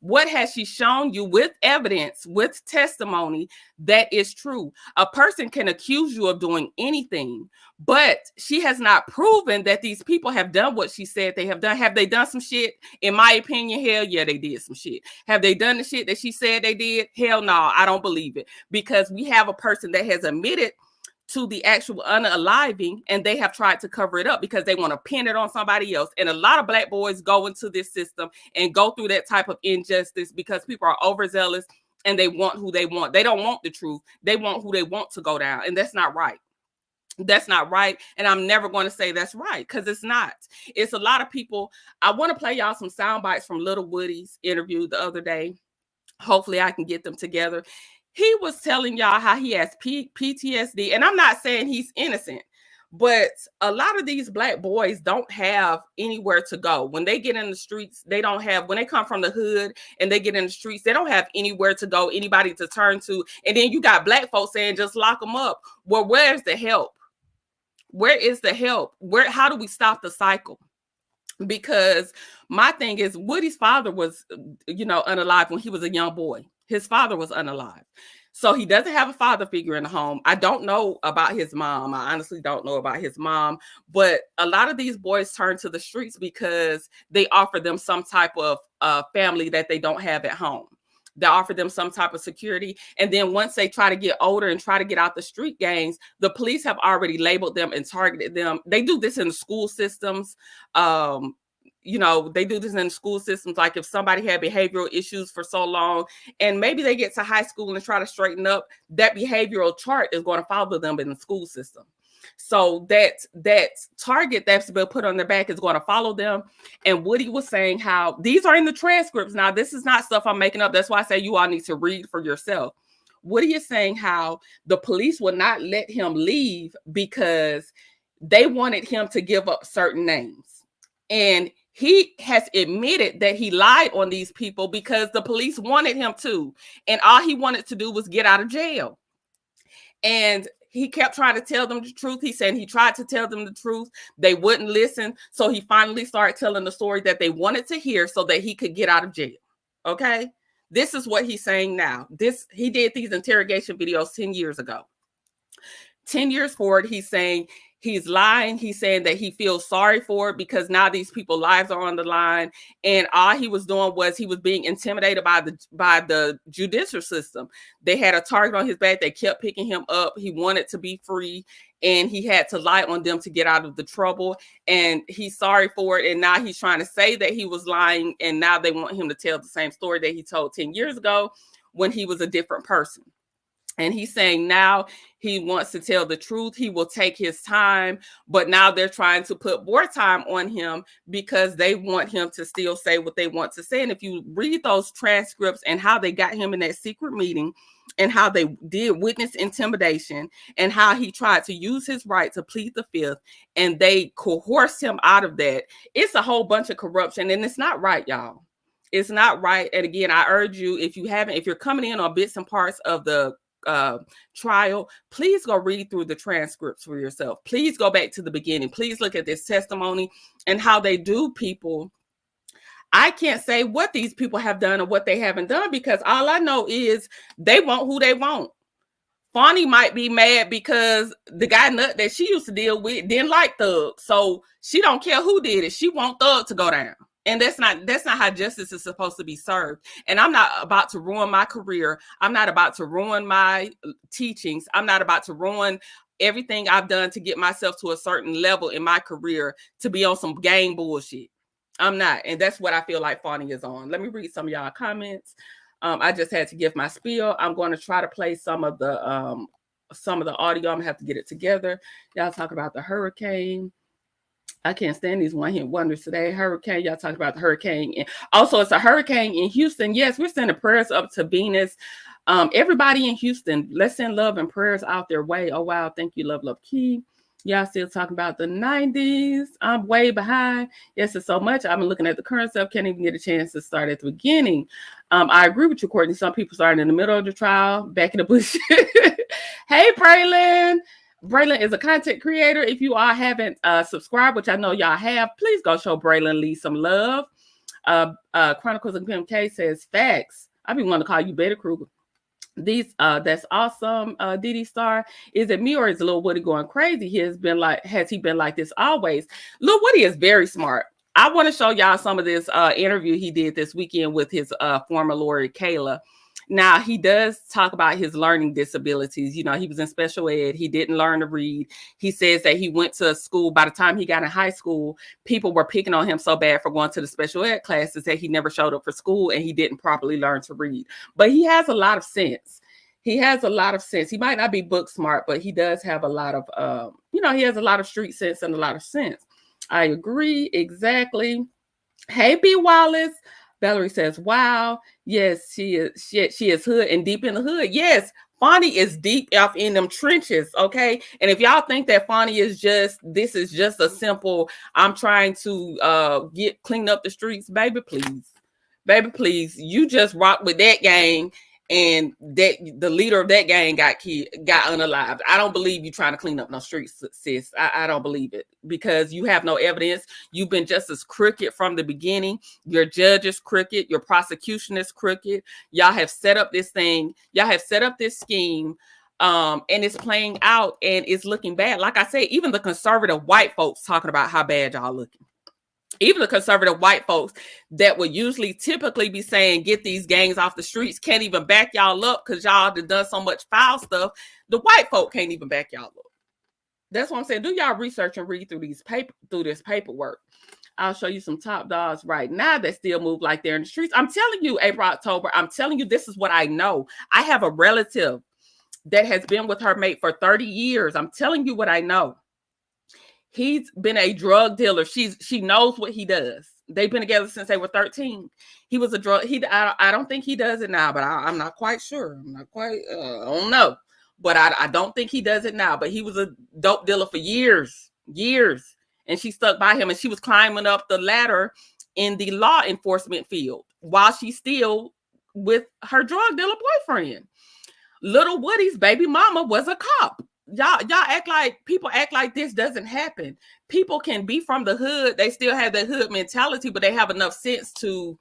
What has she shown you with evidence, with testimony that is true? A person can accuse you of doing anything, but she has not proven that these people have done what she said they have done. Have they done some shit? In my opinion, hell yeah, they did some shit. Have they done the shit that she said they did? Hell no, I don't believe it. Because we have a person that has admitted to the actual unaliving, and they have tried to cover it up because they want to pin it on somebody else. And a lot of black boys go into this system and go through that type of injustice because people are overzealous and they want who they want. They don't want the truth. They want who they want to go down. And that's not right. That's not right. And I'm never going to say that's right because it's not. It's a lot of people. I want to play y'all some sound bites from Lil Woody's interview the other day. Hopefully I can get them together. He was telling y'all how he has PTSD, and I'm not saying he's innocent, but a lot of these black boys don't have anywhere to go. When they get in the streets, when they come from the hood and they get in the streets, they don't have anywhere to go, anybody to turn to. And then you got black folks saying, just lock them up. Well, where's the help? Where is the help? How do we stop the cycle? Because my thing is, Woody's father was, unalive when he was a young boy. His father was unalive. So he doesn't have a father figure in the home. I don't know about his mom. I honestly don't know about his mom. But a lot of these boys turn to the streets because they offer them some type of family that they don't have at home. They offer them some type of security. And then once they try to get older and try to get out the street gangs, the police have already labeled them and targeted them. They do this in the school systems. They do this in school systems. Like if somebody had behavioral issues for so long and maybe they get to high school and try to straighten up, that behavioral chart is going to follow them in the school system. So that target that's been put on their back is going to follow them. And Woody was saying how these are in the transcripts. Now, this is not stuff I'm making up. That's why I say you all need to read for yourself. Woody is saying how the police would not let him leave because they wanted him to give up certain names. And he has admitted that he lied on these people because the police wanted him to. And all he wanted to do was get out of jail. And he kept trying to tell them the truth. He said he tried to tell them the truth. They wouldn't listen. So he finally started telling the story that they wanted to hear so that he could get out of jail. Okay? This is what he's saying now. He did these interrogation videos 10 years ago. 10 years forward, he's saying he's lying. He's saying that he feels sorry for it because now these people's lives are on the line. And all he was doing was he was being intimidated by the judicial system. They had a target on his back. They kept picking him up. He wanted to be free, and he had to lie on them to get out of the trouble. And he's sorry for it. And now he's trying to say that he was lying. And now they want him to tell the same story that he told 10 years ago when he was a different person. And he's saying now he wants to tell the truth. He will take his time, but now they're trying to put more time on him because they want him to still say what they want to say. And if you read those transcripts and how they got him in that secret meeting and how they did witness intimidation and how he tried to use his right to plead the fifth and they coerced him out of that, it's a whole bunch of corruption, and it's not right, y'all. It's not right. And again, I urge you, if you're coming in on bits and parts of the trial, please go read through the transcripts for yourself. Please go back to the beginning. Please look at this testimony and how they do people. I can't say what these people have done or what they haven't done because all I know is they want who they want. Fonnie might be mad because the guy nut that she used to deal with didn't like Thug, so she don't care who did it. She want Thug to go down. And that's not how justice is supposed to be served. And I'm not about to ruin my career. I'm not about to ruin my teachings. I'm not about to ruin everything I've done to get myself to a certain level in my career to be on some gang bullshit. I'm not. And that's what I feel like Fonnie is on. Let me read some of y'all comments. I just had to give my spiel. I'm going to try to play some of the audio. I'm gonna have to get it together. Y'all talk about the hurricane. I can't stand these one-hit wonders today. Hurricane, y'all talk about the hurricane. And also, it's a hurricane in Houston. Yes, we're sending prayers up to Venus. Everybody in Houston, let's send love and prayers out their way. Oh, wow. Thank you, Love Key. Y'all still talking about the 90s. I'm way behind. Yes, it's so much. I've been looking at the current stuff. Can't even get a chance to start at the beginning. I agree with you, Courtney. Some people starting in the middle of the trial, back in the bush. Hey, Braylon. Braylon is a content creator. If you all haven't subscribed, which I know y'all have, please go show Braylon Lee some love. Chronicles of PMK says facts. I be wanting to call you Betty Kruger. That's awesome. DD Star, is it me or is Lil Woody going crazy? Has he been like this always? Lil Woody is very smart. I want to show y'all some of this interview he did this weekend with his former lawyer Kayla. Now, he does talk about his learning disabilities. You know, he was in special ed. He didn't learn to read. He says that he went to school. By the time he got in high school, people were picking on him so bad for going to the special ed classes that he never showed up for school and he didn't properly learn to read. But he has a lot of sense. He has a lot of sense. He might not be book smart, but he does have a lot of, he has a lot of street sense and a lot of sense. I agree. Exactly. Hey, B. Wallace. Valerie says, wow, yes, she is hood and deep in the hood. Yes, Fonnie is deep off in them trenches, okay? And if y'all think that Fonnie is this is just a simple, I'm trying to clean up the streets, baby, please, you just rock with that gang and that the leader of that gang got unalived. I don't believe you trying to clean up no streets, sis. I don't believe it because you have no evidence. You've been just as crooked from the beginning. Your judge is crooked. Your prosecution is crooked. Y'all have set up this thing. Y'all have set up this scheme. And it's playing out and it's looking bad. Like I said, even the conservative white folks talking about how bad y'all looking. Even the conservative white folks that would typically be saying, get these gangs off the streets, can't even back y'all up because y'all have done so much foul stuff. The white folk can't even back y'all up. That's what I'm saying. Do y'all research and read through this paperwork. I'll show you some top dogs right now that still move like they're in the streets. I'm telling you, April, October, I'm telling you, this is what I know. I have a relative that has been with her mate for 30 years. I'm telling you what I know. He's been a drug dealer. She knows what he does. They've been together since they were 13. He was a drug. I don't think he does it now, but I'm not quite sure. I'm not quite. I don't know, but I don't think he does it now. But he was a dope dealer for years, and she stuck by him, and she was climbing up the ladder in the law enforcement field while she's still with her drug dealer boyfriend. Little Woody's baby mama was a cop. Y'all people act like this doesn't happen. People can be from the hood. They still have that hood mentality, but they have enough sense to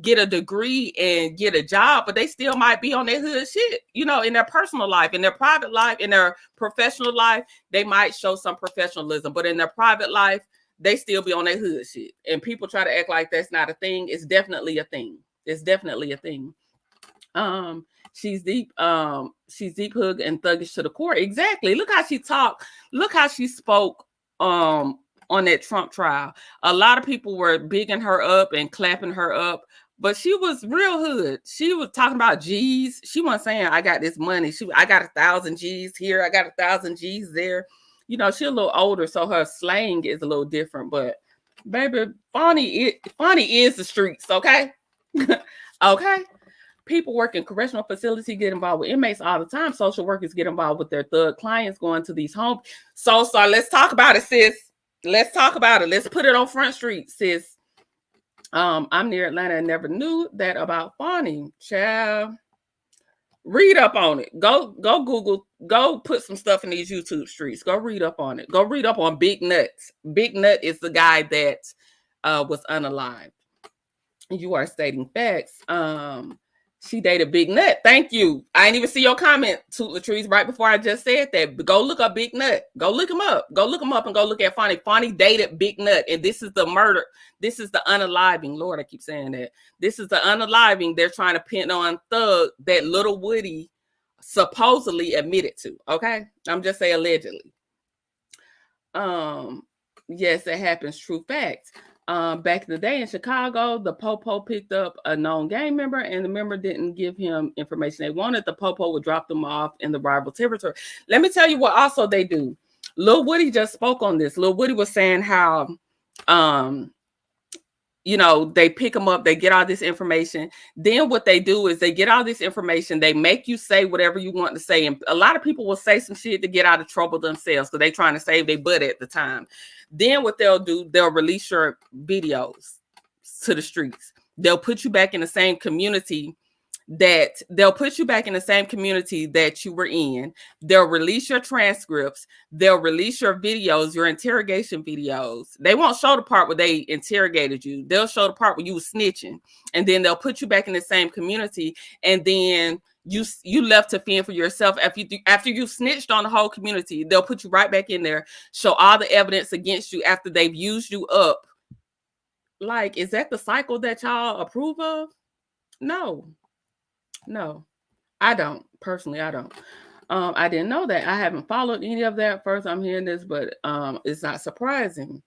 get a degree and get a job, but they still might be on their hood shit, you know, in their personal life, in their private life, in their professional life. They might show some professionalism, but in their private life, they still be on their hood shit. And people try to act like that's not a thing. It's definitely a thing. It's definitely a thing. She's deep hood and thuggish to the core. Exactly. Look how she talked. Look how she spoke on that Trump trial. A lot of people were bigging her up and clapping her up, but she was real hood. She was talking about G's. She wasn't saying I got this money. I got 1,000 G's here. I got 1,000 G's there. You know, she's a little older, so her slang is a little different. But baby, Fonny is the streets, okay? Okay. People work in correctional facilities get involved with inmates all the time. Social workers get involved with their thug clients going to these homes. So let's talk about it, sis. Let's talk about it. Let's put it on Front Street, sis. I'm near Atlanta and never knew that about Fonny. Child, read up on it. Go Google. Go put some stuff in these YouTube streets. Go read up on it. Go read up on Big Nuts. Big Nut is the guy that was unalived. You are stating facts. She dated Big Nut. Thank you. I didn't even see your comment, Toot Latrice, right before I just said that. But go look up Big Nut. Go look him up. Go look him up and go look at Fonny. Fonny dated Big Nut. And this is the murder. This is the unaliving. Lord, I keep saying that. This is the unaliving they're trying to pin on Thug that Little Woody supposedly admitted to. Okay? I'm just saying allegedly. Yes, it happens. True facts. Back in the day in Chicago, the Popo picked up a known gang member and the member didn't give him information they wanted. The Popo would drop them off in the rival territory. Let me tell you what also they do. Lil Woody just spoke on this. Lil Woody was saying how, you know, they pick them up, they get all this information. Then what they do is they get all this information. They make you say whatever you want to say. And a lot of people will say some shit to get out of trouble themselves because they're trying to save their butt at the time. Then what they'll do, they'll release your videos to the streets. They'll put you back in the same community that you were in. They'll release your transcripts. They'll release your videos, your interrogation videos. They won't show the part where they interrogated you. They'll show the part where you were snitching. And then they'll put you back in the same community. And then you left to fend for yourself. After you snitched on the whole community, they'll put you right back in there, show all the evidence against you after they've used you up. Like, is that the cycle that y'all approve of? No, I don't. Personally, I don't. I didn't know that. I haven't followed any of that. First, I'm hearing this, but it's not surprising.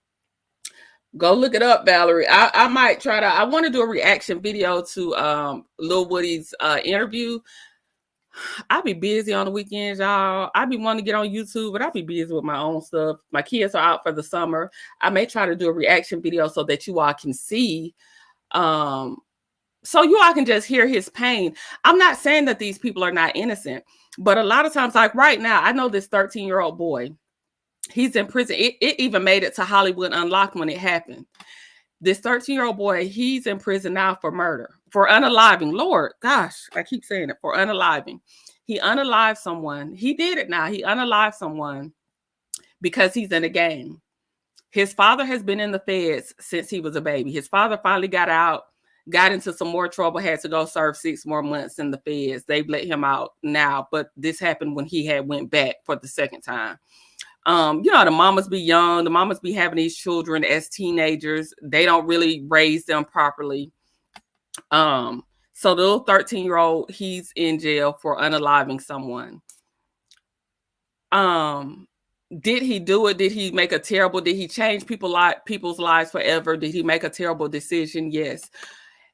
Go look it up, Valerie. I might try to. I want to do a reaction video to Lil Woody's interview. I'll be busy on the weekends, y'all. I be wanting to get on YouTube, but I'll be busy with my own stuff. My kids are out for the summer. I may try to do a reaction video so that you all can see, so you all can just hear his pain. I'm not saying that these people are not innocent, but a lot of times, like right now, I know this 13-year-old boy. He's in prison. It even made it to Hollywood Unlocked when it happened. This 13-year-old boy, he's in prison now for murder, for unaliving. Lord, gosh, I keep saying it, for unaliving. He unalived someone. He did it now. He unalived someone because he's in a gang. His father has been in the feds since he was a baby. His father finally got out, got into some more trouble, had to go serve 6 more months in the feds. They've let him out now, but this happened when he had went back for the second time. You know, the mamas be young, the mamas be having these children as teenagers. They don't really raise them properly. So the little 13-year-old, he's in jail for unaliving someone. Did he do it? Did he change people's lives forever? Did he make a terrible decision? Yes.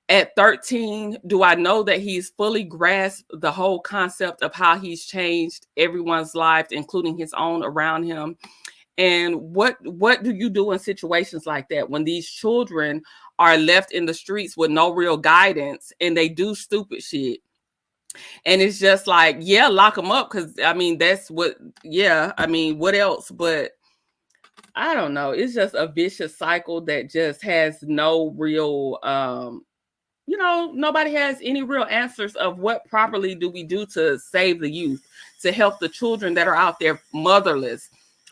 At 13, do I know that he's fully grasped the whole concept of how he's changed everyone's life, including his own around him? And what do you do in situations like that when these children are left in the streets with no real guidance and they do stupid shit? And it's just like, yeah, lock them up. Cause I mean, what else? But I don't know. It's just a vicious cycle that just has no real, nobody has any real answers of what properly do we do to save the youth, to help the children that are out there motherless,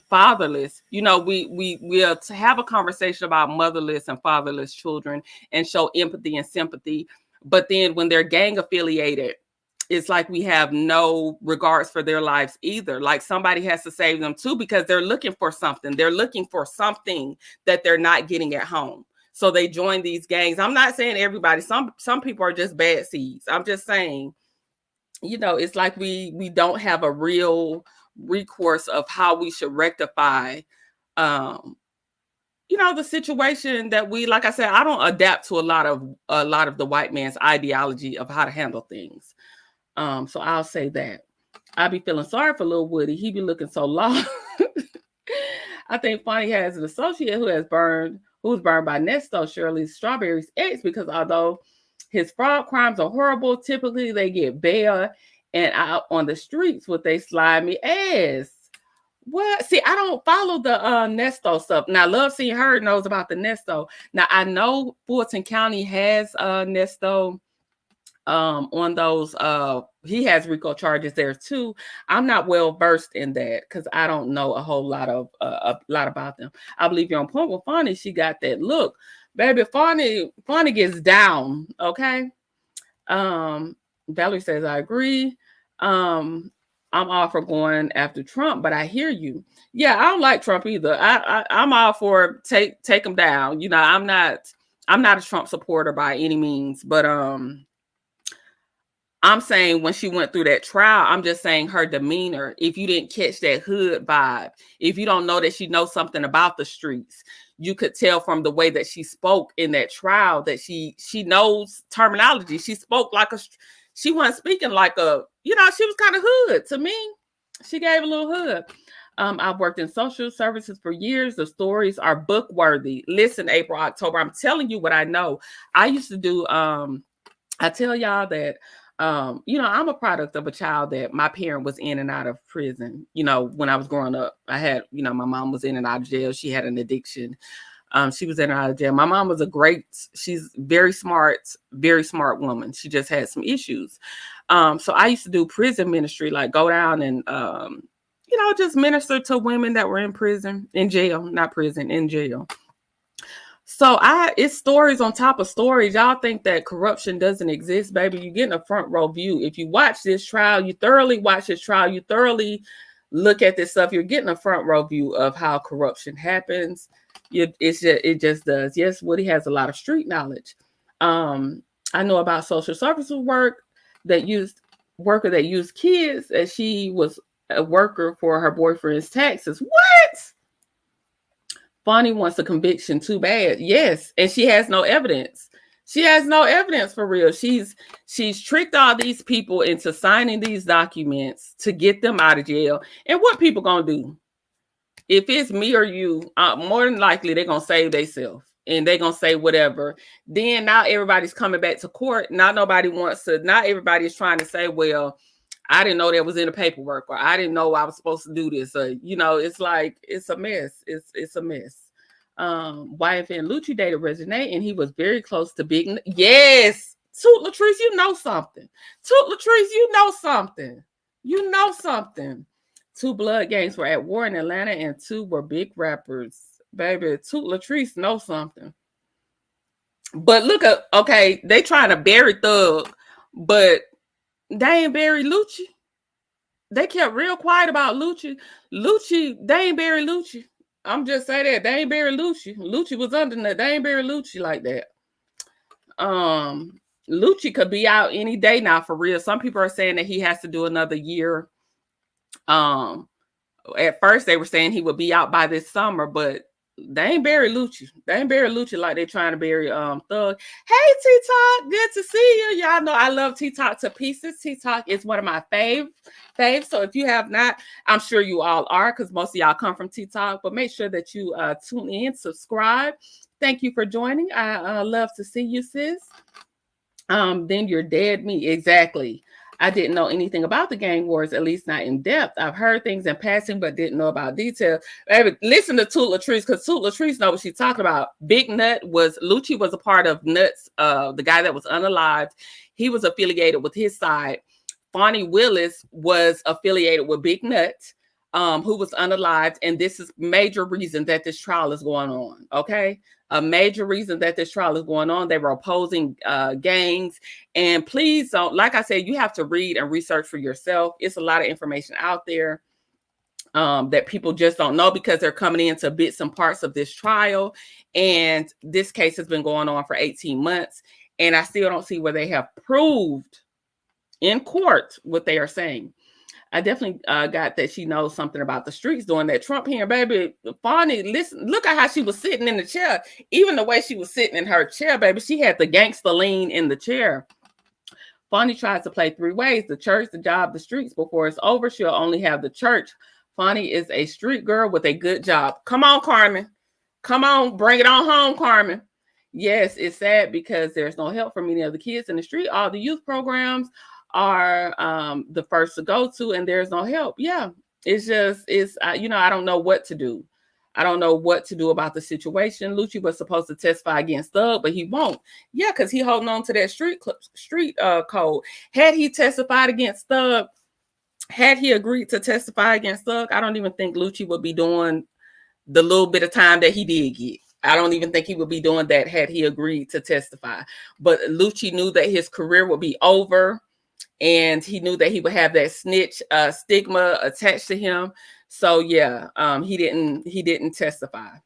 fatherless. We are to have a conversation about motherless and fatherless children and show empathy and sympathy. But then when they're gang affiliated, it's like we have no regards for their lives either. Like somebody has to save them too, because they're looking for something. They're looking for something that they're not getting at home. So they join these gangs. I'm not saying everybody. Some people are just bad seeds. I'm just saying, it's like we don't have a real recourse of how we should rectify the situation that like I said, I don't adapt to a lot of the white man's ideology of how to handle things. So I'll say that. I be feeling sorry for little Woody. He be looking so lost. I think Fonny has an associate who was burned by Nesto, Shirley's Strawberry's ex, because although his fraud crimes are horrible, typically they get bail and out on the streets with they slimy ass. What? See, I don't follow the Nesto stuff. Now, Love Seen Heard knows about the Nesto. Now, I know Fulton County has Nesto on those. He has RICO charges there too. I'm not well versed in that because I don't know a whole lot about them. I believe you're on point with Fonny. She got that look, baby. Fonny gets down. Okay. Valerie says I agree. I'm all for going after Trump, but I hear you. Yeah, I don't like Trump either. I'm all for take him down. I'm not a Trump supporter by any means, but I'm saying when she went through that trial, I'm just saying her demeanor. If you didn't catch that hood vibe, if you don't know that she knows something about the streets, you could tell from the way that she spoke in that trial that she knows terminology. She spoke she wasn't speaking like she was kind of hood to me. She gave a little hood. I've worked in social services for years. The stories are book worthy. Listen, April, October, I'm telling you what I know. I used to do, I tell y'all that, I'm a product of a child that my parent was in and out of prison. When I was growing up, I had, my mom was in and out of jail. She had an addiction. She was in and out of jail. My mom was she's very smart woman. She just had some issues. So I used to do prison ministry, like go down and, just minister to women that were in jail, not prison, in jail. So it's stories on top of stories. Y'all think that corruption doesn't exist, baby. You're getting a front row view. If you watch this trial, you thoroughly look at this stuff, you're getting a front row view of how corruption happens. It just does. Yes, Woody has a lot of street knowledge. I know about social services worker that used kids as she was a worker for her boyfriend's taxes. What? Bonnie wants a conviction too bad. Yes. And she has no evidence. She has no evidence for real. She's tricked all these people into signing these documents to get them out of jail. And what people gonna do? If it's me or you, more than likely they're gonna save themselves and they're gonna say whatever. Then now everybody's coming back to court. Now everybody's trying to say, well, I didn't know that was in the paperwork, or I didn't know I was supposed to do this. It's like, it's a mess. It's a mess. YFN Lucci dated Reginae, and he was very close to Big. Yes. Toot Latrice, you know something. Toot Latrice, you know something. You know something. 2 blood gangs were at war in Atlanta, and 2 were big rappers. Baby, Toot Latrice knows something. But look at, okay, they trying to bury Thug, but they ain't buried Lucci. They kept real quiet about Lucci. They ain't buried Lucci. I'm just saying that. They ain't buried Lucci. Lucci was under that. They ain't buried Lucci like that. Lucci could be out any day now for real. Some people are saying that he has to do another year. At first they were saying he would be out by this summer, but they ain't buried Lucci. They ain't buried Lucci like they trying to bury Thug. Hey, T-Talk, good to see you. Y'all know I love T-Talk to pieces. T-Talk is one of my faves. So if you have not, I'm sure you all are, because most of y'all come from T-Talk, but make sure that you tune in, subscribe. Thank you for joining. I love to see you, sis. Then you're dead meat. Exactly. I didn't know anything about the gang wars, at least not in depth. I've heard things in passing, but didn't know about details. Baby, listen to Toot Latrice, because Toot Latrice know what she's talking about. Big Nut Lucci was a part of Nuts, the guy that was unalived. He was affiliated with his side. Fonnie Willis was affiliated with Big Nut, who was unalived. And this is major reason that this trial is going on, okay? A major reason that this trial is going on. They were opposing gangs. And please don't, like I said, you have to read and research for yourself. It's a lot of information out there that people just don't know because they're coming into bits and parts of this trial. And this case has been going on for 18 months. And I still don't see where they have proved in court what they are saying. I definitely got that she knows something about the streets during that Trump hearing. Baby, Fonnie, listen, look at how she was sitting in the chair. Even the way she was sitting in her chair, baby, she had the gangster lean in the chair. Fonnie tries to play three ways: the church, the job, the streets. Before it's over, she'll only have the church. Fonnie is a street girl with a good job. Come on, Carmen. Come on, bring it on home, Carmen. Yes, it's sad because there's no help for many of the kids in the street. All the youth programs are the first to go to, and there's no help. Yeah, it's I don't know what to do. I don't know what to do about the situation. Lucci was supposed to testify against Thug, but he won't. Yeah, because he holding on to that street code. Had he testified against Thug, had he agreed to testify against Thug, I don't even think Lucci would be doing the little bit of time that he did get. I don't even think he would be doing that had he agreed to testify. But Lucci knew that his career would be over. And he knew that he would have that snitch stigma attached to him. So yeah, he didn't testify.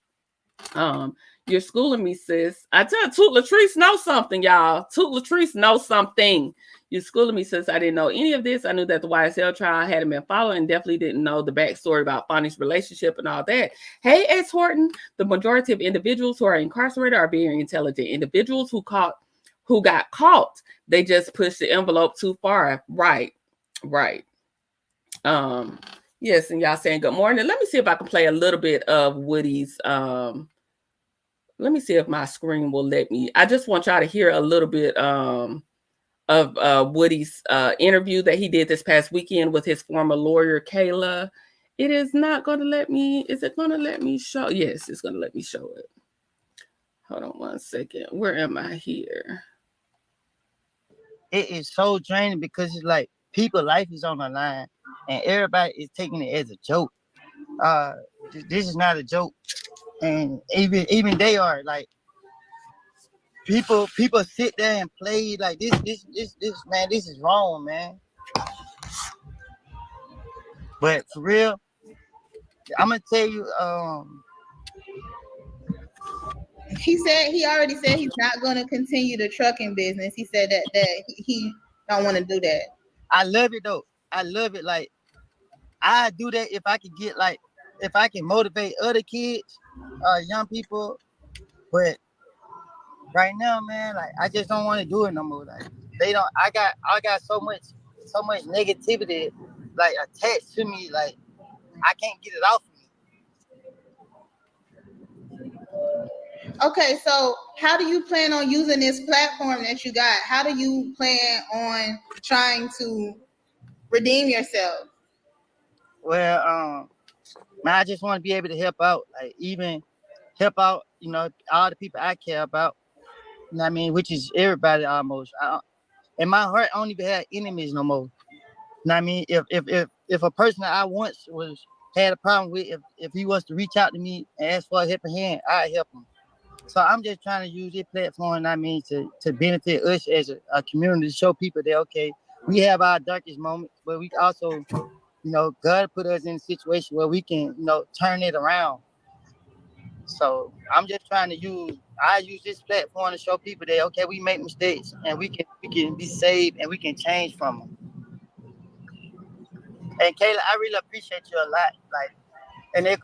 You're schooling me, sis. I tell Toot Latrice knows something, y'all. Toot Latrice knows something. You're schooling me, sis. I didn't know any of this. I knew that the YSL trial hadn't been followed and definitely didn't know the backstory about Fonnie's relationship and all that. Hey, X Horton, the majority of individuals who are incarcerated are very intelligent individuals who got caught. They just pushed the envelope too far. Right. Yes, and y'all saying good morning. Let me see if I can play a little bit of Woody's. Let me see if my screen will let me. I just want y'all to hear a little bit of Woody's interview that he did this past weekend with his former lawyer, Kayla. It is not going to let me. Is it going to let me show? Yes, it's going to let me show it. Hold on 1 second. Where am I here? It is so draining because it's like people's life is on the line and everybody is taking it as a joke. This is not a joke. And even they are like people sit there and play like this man, this is wrong, man. But for real, I'm gonna tell you, he already said he's not going to continue the trucking business. He said that he don't want to do that. I love it though. I love it. Like I do that if I can motivate other kids, young people. But right now, man, like I just don't want to do it no more. Like they don't. I got so much negativity like attached to me. Like I can't get it off of me. Okay, so how do you plan on using this platform that you got? How do you plan on trying to redeem yourself? Well, man, I just want to be able to help out, like even help out, all the people I care about. You know what I mean? Which is everybody almost. In my heart, I don't even have enemies no more. You know what I mean? If a person that I once had a problem with, if he was to reach out to me and ask for a helping hand, I'd help him. So I'm just trying to use this platform, I mean, to benefit us as a community, to show people that, okay, we have our darkest moments, but we also, God put us in a situation where we can, turn it around. So I'm just trying to use this platform to show people that, okay, we make mistakes and we can be saved and we can change from them. And Kayla, I really appreciate you a lot. Like, and in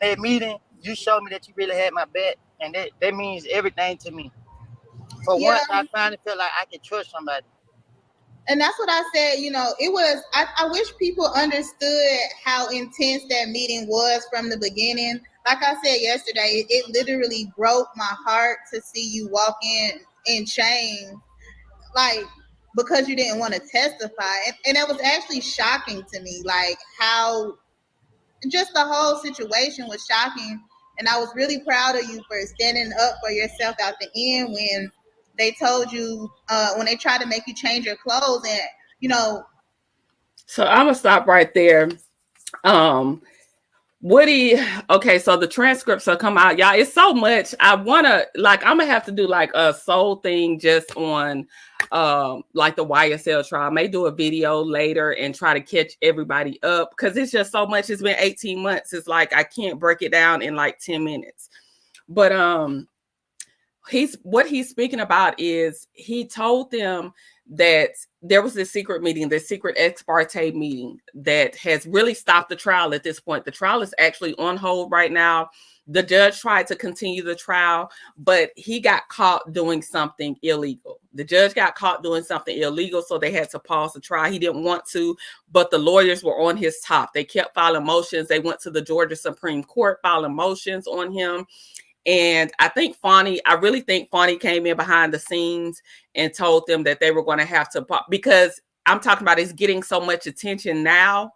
that meeting, you showed me that you really had my back, and that means everything to me. For once, I finally feel like I can trust somebody. And that's what I said, it was, I wish people understood how intense that meeting was from the beginning. Like I said yesterday, it literally broke my heart to see you walk in chains. Like, because you didn't want to testify. And that was actually shocking to me, like how just the whole situation was shocking. And I was really proud of you for standing up for yourself at the end when they told you, when they tried to make you change your clothes. And, you know. So I'm going to stop right there. Woody, okay, so the transcripts will come out, y'all. It's so much. I want to, like, I'm gonna have to do like a soul thing just on like the YSL trial. I may do a video later and try to catch everybody up because it's just so much. It's been 18 months. It's like I can't break it down in like 10 minutes. But what he's speaking about is he told them that there was this secret meeting, this secret ex parte meeting that has really stopped the trial at this point. The trial is actually on hold right now. The judge tried to continue the trial, but he got caught doing something illegal. The judge got caught doing something illegal, so they had to pause the trial. He didn't want to, but the lawyers were on his top. They kept filing motions. They went to the Georgia Supreme Court filing motions on him. And I really think Fonny came in behind the scenes and told them that they were going to have to, because I'm talking about it's getting so much attention now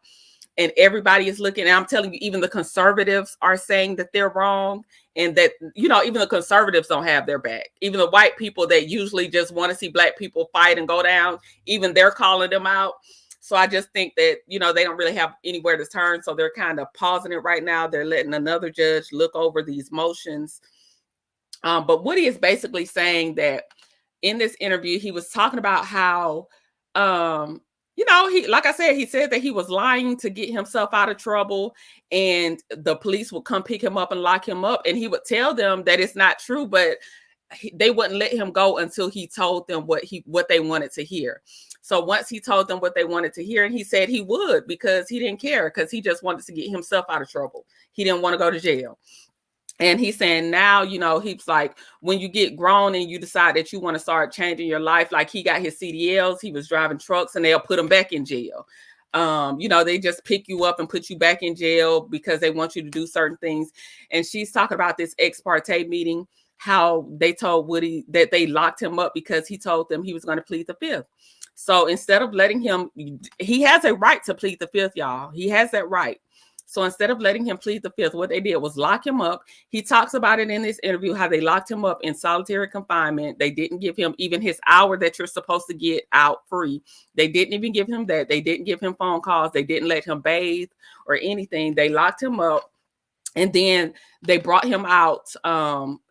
and everybody is looking. And I'm telling you, even the conservatives are saying that they're wrong and that, you know, even the conservatives don't have their back. Even the white people that usually just want to see black people fight and go down, even they're calling them out. So I just think that, you know, they don't really have anywhere to turn. So they're kind of pausing it right now. They're letting another judge look over these motions. But Woody is basically saying that in this interview, he was talking about how, you know, like I said, he said that he was lying to get himself out of trouble and the police would come pick him up and lock him up. And he would tell them that it's not true, but they wouldn't let him go until he told them what they wanted to hear. So once he told them what they wanted to hear, and he said he would because he didn't care, because he just wanted to get himself out of trouble. He didn't want to go to jail. And he's saying now, you know, he's like, when you get grown and you decide that you want to start changing your life, like he got his CDLs, he was driving trucks and they'll put him back in jail. You know, they just pick you up and put you back in jail because they want you to do certain things. And she's talking about this ex parte meeting, how they told Woody that they locked him up because he told them he was going to plead the fifth. So instead of letting him, he has a right to plead the fifth, y'all. He has that right. So instead of letting him plead the fifth, what they did was lock him up. He talks about it in this interview, how they locked him up in solitary confinement. They didn't give him even his hour that you're supposed to get out free. They didn't even give him that. They didn't give him phone calls. They didn't let him bathe or anything. They locked him up. And then they brought him out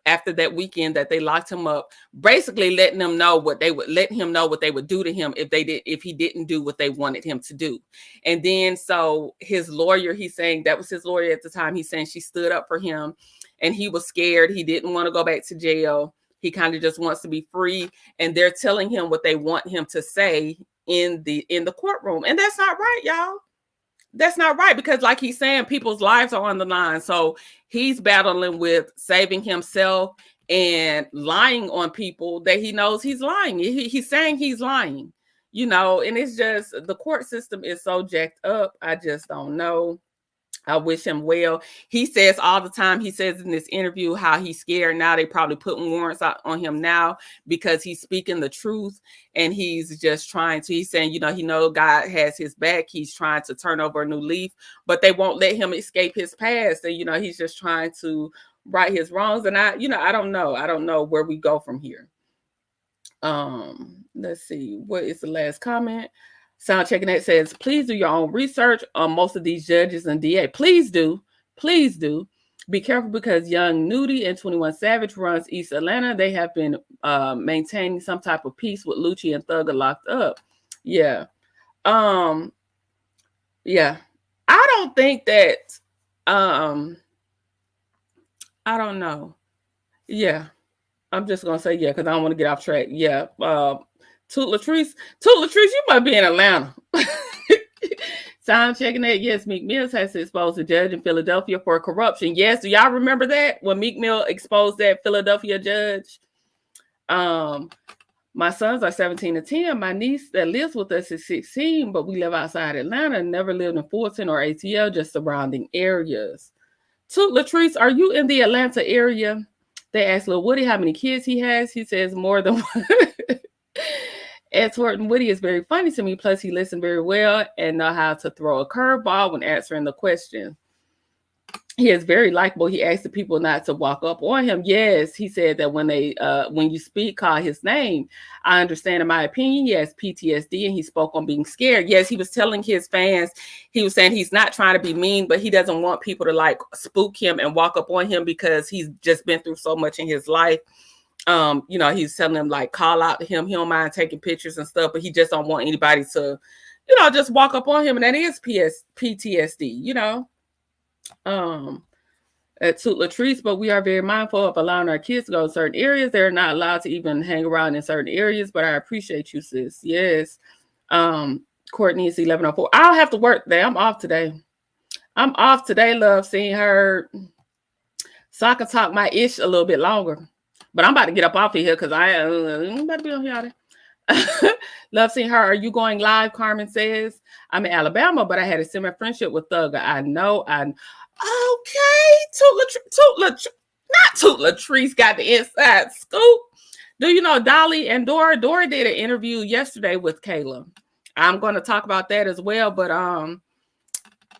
after that weekend that they locked him up, basically letting him know what they would do to him if he didn't do what they wanted him to do. And then so his lawyer, he's saying that was his lawyer at the time. He's saying she stood up for him and he was scared. He didn't want to go back to jail. He kind of just wants to be free. And they're telling him what they want him to say in the courtroom. And that's not right, y'all. That's not right, because like he's saying, people's lives are on the line. So he's battling with saving himself and lying on people that he knows he's lying. He's saying he's lying, you know, and it's just the court system is so jacked up. I just don't know. I wish him well. He says all the time, he says in this interview how he's scared now. They probably putting warrants out on him now because he's speaking the truth and he's just trying to, he's saying, you know, he knows God has his back. He's trying to turn over a new leaf, but they won't let him escape his past. And, you know, he's just trying to right his wrongs. And I don't know where we go from here. Let's see. What is the last comment? Sound checking that says, please do your own research on most of these judges and DA. Please do. Please do. Be careful because Young Nudie and 21 Savage runs East Atlanta. They have been maintaining some type of peace with Lucci and Thugger locked up. Yeah. Yeah. I don't think that, I don't know. Yeah. I'm just going to say, yeah, because I don't want to get off track. Yeah. Toot Latrice, you might be in Atlanta. Sound checking that. Yes, Meek Mill has exposed a judge in Philadelphia for corruption. Yes, do y'all remember that when Meek Mill exposed that Philadelphia judge? My sons are 17 and 10. My niece that lives with us is 16, but we live outside Atlanta and never lived in Fulton or ATL, just surrounding areas. Toot Latrice, are you in the Atlanta area? They asked Lil Woody how many kids he has. He says more than one. Edward Woody is very funny to me. Plus, he listened very well and know how to throw a curveball when answering the question. He is very likable. He asked the people not to walk up on him. Yes, he said that when you speak, call his name. I understand. In my opinion, he has PTSD, and he spoke on being scared. Yes, he was telling his fans. He was saying he's not trying to be mean, but he doesn't want people to like spook him and walk up on him because he's just been through so much in his life. He's telling them like call out to him. He don't mind taking pictures and stuff, but he just don't want anybody to, just walk up on him. And that is PTSD, at Toot Latrice, but we are very mindful of allowing our kids to go to certain areas. They're not allowed to even hang around in certain areas, but I appreciate you, sis. Yes. Courtney is 11:04. I'll have to work today. I'm off today. Love, seeing her. So I can talk my ish a little bit longer. But I'm about to get up off of here because I'm about to be on here. Love seeing her. Are you going live? Carmen says. I'm in Alabama, but I had a similar friendship with Thugger. I know. Okay. Toot Latrice got the inside scoop. Do you know Dolly and Dora? Dora did an interview yesterday with Kayla. I'm going to talk about that as well. But and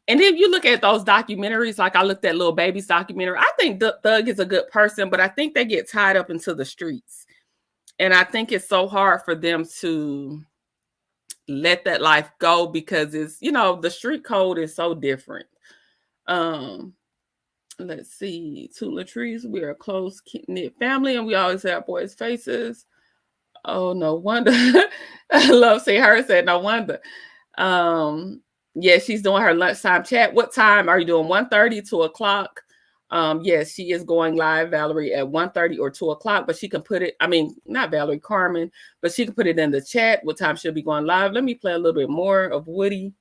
then you look at those documentaries, like I looked at Lil Baby's documentary. I think Thug is a good person, but I think they get tied up into the streets. And I think it's so hard for them to let that life go because it's, the street code is so different. Let's see. Toot Latrice, we are a close knit family and we always have boys' faces. Oh, no wonder. I love seeing her. Said no wonder. Yeah, she's doing her lunchtime chat. What time are you doing? 1:30, 2 o'clock. Yes, she is going live, Valerie, at 1:30 or 2 o'clock, but she can put it, not Valerie, Carmen, but she can put it in the chat what time she'll be going live. Let me play a little bit more of Woody.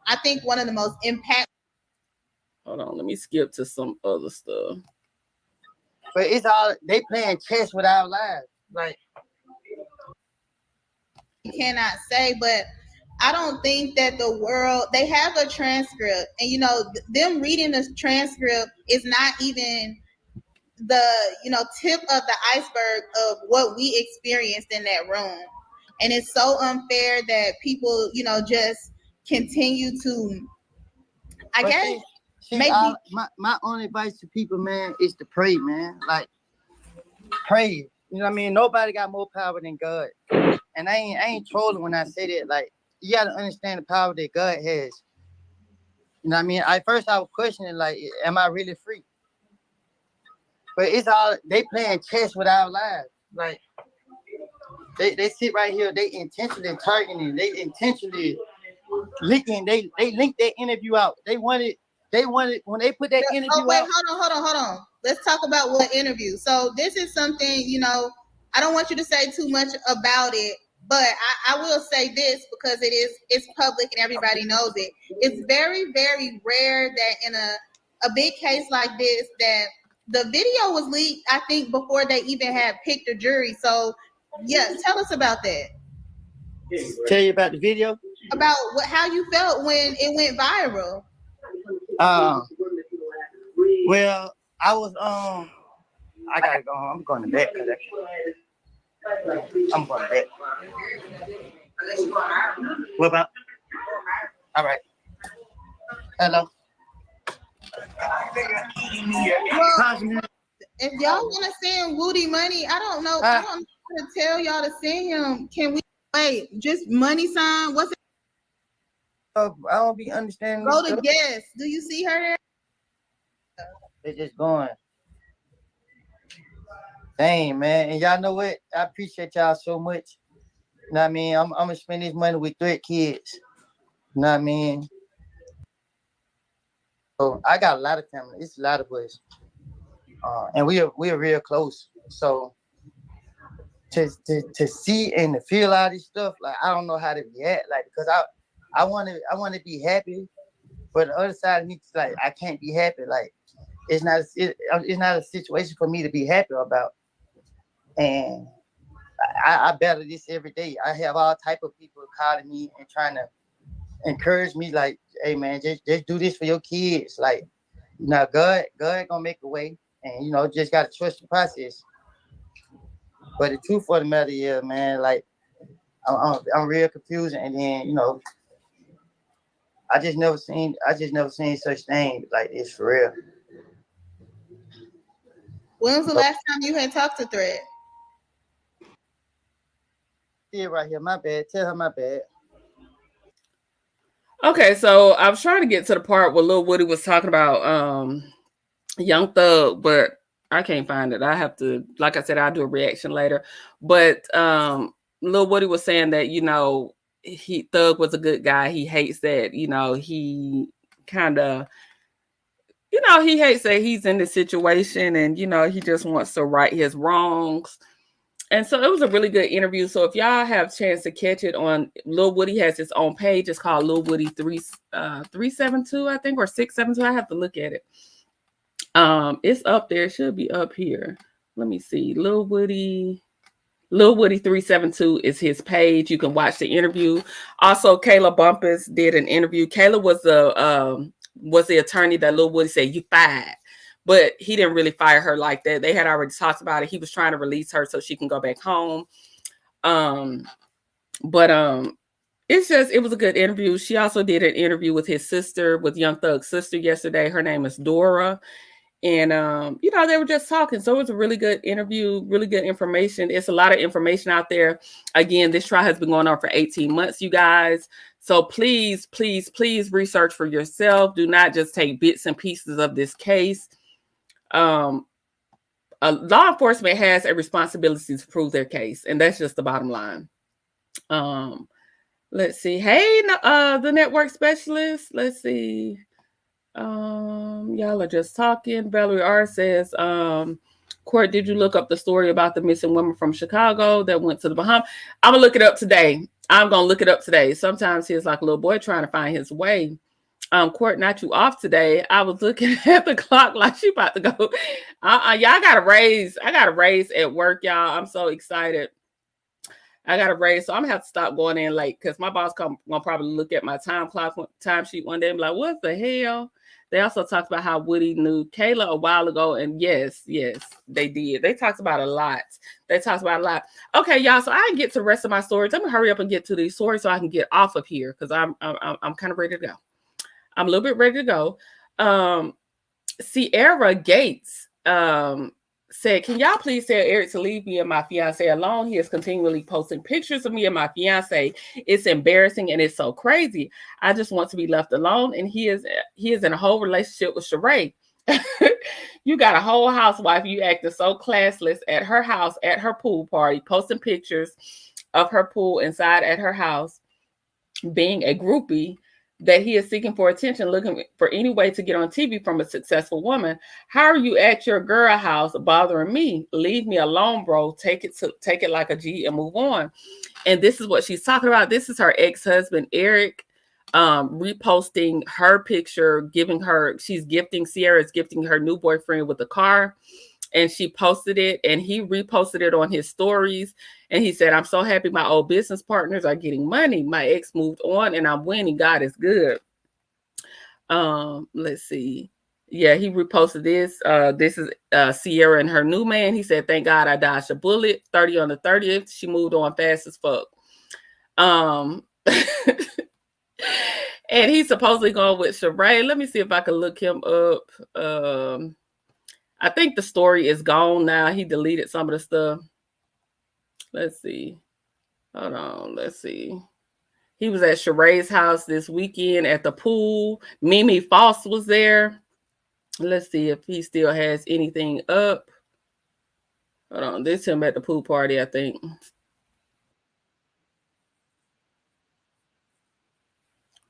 I think one of the most impactful. Hold on, let me skip to some other stuff. But it's all, they playing chess with our lives. Like, you cannot say, but I don't think that the world, they have a transcript, and them reading the transcript is not even the tip of the iceberg of what we experienced in that room. And it's so unfair that people just continue to, I but guess see, my only advice to people, man, is to pray, man. Like, pray. You know what I mean? Nobody got more power than God. And I ain't trolling when I say that. Like, you got to understand the power that God has. You know what I mean? I was questioning, like, am I really free? But it's all, they playing chess with our lives. Like, they sit right here, they intentionally targeting, they intentionally leaking, they linked that interview out. They wanted, when they put that interview out. Hold on. Let's talk about what interview. So this is something, I don't want you to say too much about it, but I will say this because it's public and everybody knows it. It's very, very rare that in a big case like this that the video was leaked, I think, before they even had picked a jury. So, yeah, tell us about that. Tell you about the video? About how you felt when it went viral. Well, I was I gotta go home. I'm going to bed. I'm going to bed. What about? All right. Hello. Well, if y'all want to send Woody money, I don't know. I don't know how to tell y'all to send him. Can we wait? Just money sign? What's it? I don't be understanding. Go to guest. Do you see her there? They're just going. Dang, man. And y'all know what? I appreciate y'all so much. You know what I mean? I'm going to spend this money with 3 kids. You know what I mean? So I got a lot of family. It's a lot of us. And we are real close. So to see and to feel all this stuff, like, I don't know how to react. Like, because I want to be happy. But the other side of me, like, I can't be happy. Like, it's not a situation for me to be happy about. And I battle this every day. I have all type of people calling me and trying to encourage me, like, hey man, just do this for your kids. Like, God gonna make a way, and just gotta trust the process. But the truth of the matter is, man, like, I'm real confused. And then I just never seen such thing like this for real. When was the last time you had talked to Thread? See it right here. My bad. Tell her my bad. Okay, so I was trying to get to the part where Lil Woody was talking about Young Thug, but I can't find it. I have to, like I said, I'll do a reaction later. But Lil Woody was saying that, Thug was a good guy. He hates that, he kind of, he hates that he's in this situation and, he just wants to right his wrongs. And so it was a really good interview. So if y'all have a chance to catch it on Lil Woody has his own page. It's called Lil Woody 372, I think, or 672. I have to look at it. It's up there. It should be up here. Let me see. Lil Woody 372 is his page. You can watch the interview. Also, Kayla Bumpus did an interview. Kayla was the attorney that Lil Woody said you fired. But he didn't really fire her like that. They had already talked about it. He was trying to release her so she can go back home. But it was a good interview. She also did an interview with his sister, with Young Thug's sister yesterday. Her name is Dora. And, they were just talking. So it was a really good interview, really good information. It's a lot of information out there. Again, this trial has been going on for 18 months, you guys. So please, please, please research for yourself. Do not just take bits and pieces of this case. Law enforcement has a responsibility to prove their case, and that's just the bottom line. Let's see. Hey, the network specialist. Let's see. Y'all are just talking. Valerie R says, Court, did you look up the story about the missing woman from Chicago that went to the Bahamas? I'm gonna look it up today. Sometimes he's like a little boy trying to find his way. Court, not you off today. I was looking at the clock like she about to go. Y'all got a raise. I got a raise at work, y'all. I'm so excited. I got a raise, so I'm gonna have to stop going in late because my boss gonna probably look at my time sheet one day and be like, "What the hell?" They also talked about how Woody knew Kayla a while ago, and yes, they did. They talked about a lot. Okay, y'all. So I didn't get to the rest of my stories. I'm gonna hurry up and get to these stories so I can get off of here because I'm kind of ready to go. I'm a little bit ready to go. Sierra Gates said, can y'all please tell Eric to leave me and my fiance alone? He is continually posting pictures of me and my fiance. It's embarrassing and it's so crazy. I just want to be left alone. And he is in a whole relationship with Sheree. You got a whole housewife. You acted so classless at her house, at her pool party, posting pictures of her pool inside at her house, being a groupie, that he is seeking for attention, looking for any way to get on TV from a successful woman. How are you at your girl house bothering me? Leave me alone, bro. Take it like a G and move on. And this is what she's talking about. This is her ex-husband, Eric, reposting her picture, Sierra's gifting her new boyfriend with a car. And she posted it and he reposted it on his stories. And he said, I'm so happy my old business partners are getting money. My ex moved on and I'm winning. God is good. Let's see. Yeah, he reposted this. This is Sierra and her new man. He said, thank God I dodged a bullet. 30 on the 30th. She moved on fast as fuck. And he's supposedly going with Sheree. Let me see if I can look him up. I think the story is gone now. He deleted some of the stuff. Let's see. Hold on. Let's see. He was at Sheree's house this weekend at the pool. Mimi Foss was there. Let's see if he still has anything up. Hold on. This is him at the pool party, I think.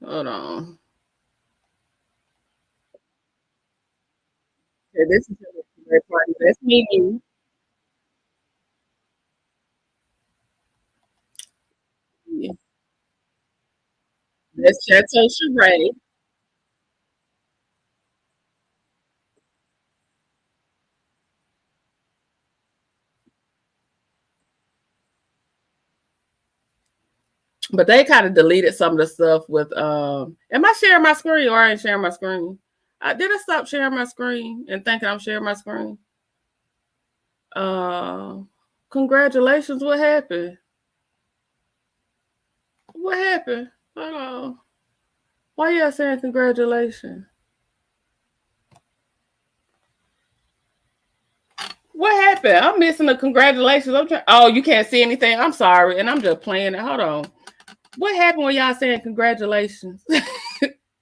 Hold on. Yeah, this is him at the Sheree party. That's Mimi. Yeah. That's Chateau Sheree. But they kind of deleted some of the stuff with am I sharing my screen or I ain't sharing my screen? Did I stop sharing my screen and thinking I'm sharing my screen? Congratulations, what happened? What happened? Hold on. Why y'all saying congratulations? What happened? I'm missing the congratulations. I'm trying. Oh, you can't see anything. I'm sorry, and I'm just playing it. Hold on. What happened when y'all saying congratulations?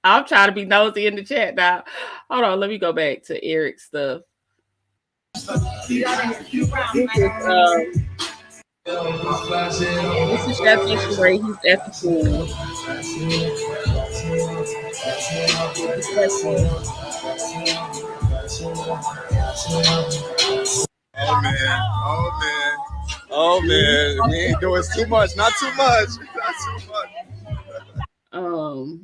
I'm trying to be nosy in the chat now. Hold on, let me go back to Eric's stuff. This is Chef Sheree. He's at the pool. Oh man, oh man, oh man, we ain't doing too much, not too much, not too much.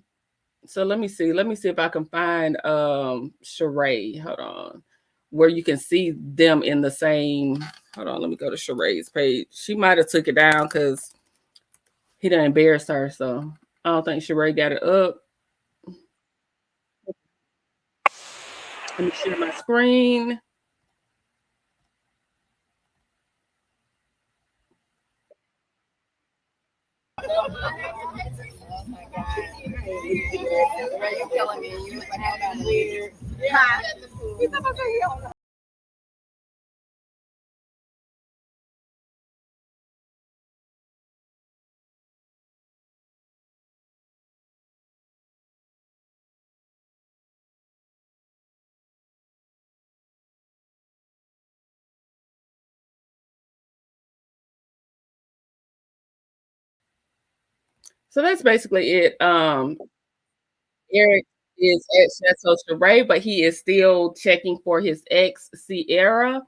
So let me see if I can find Sheree. Hold on, where you can see them in the same. Hold on, let me go to Sheree's page. She might have took it down because he done embarrassed her, so I don't think Sheree got it up. Let me share my screen. Oh my God. You're killing me. You look like I'm weird. Yeah. So that's basically it. Eric is at Chateau Sheree, but he is still checking for his ex, Sierra,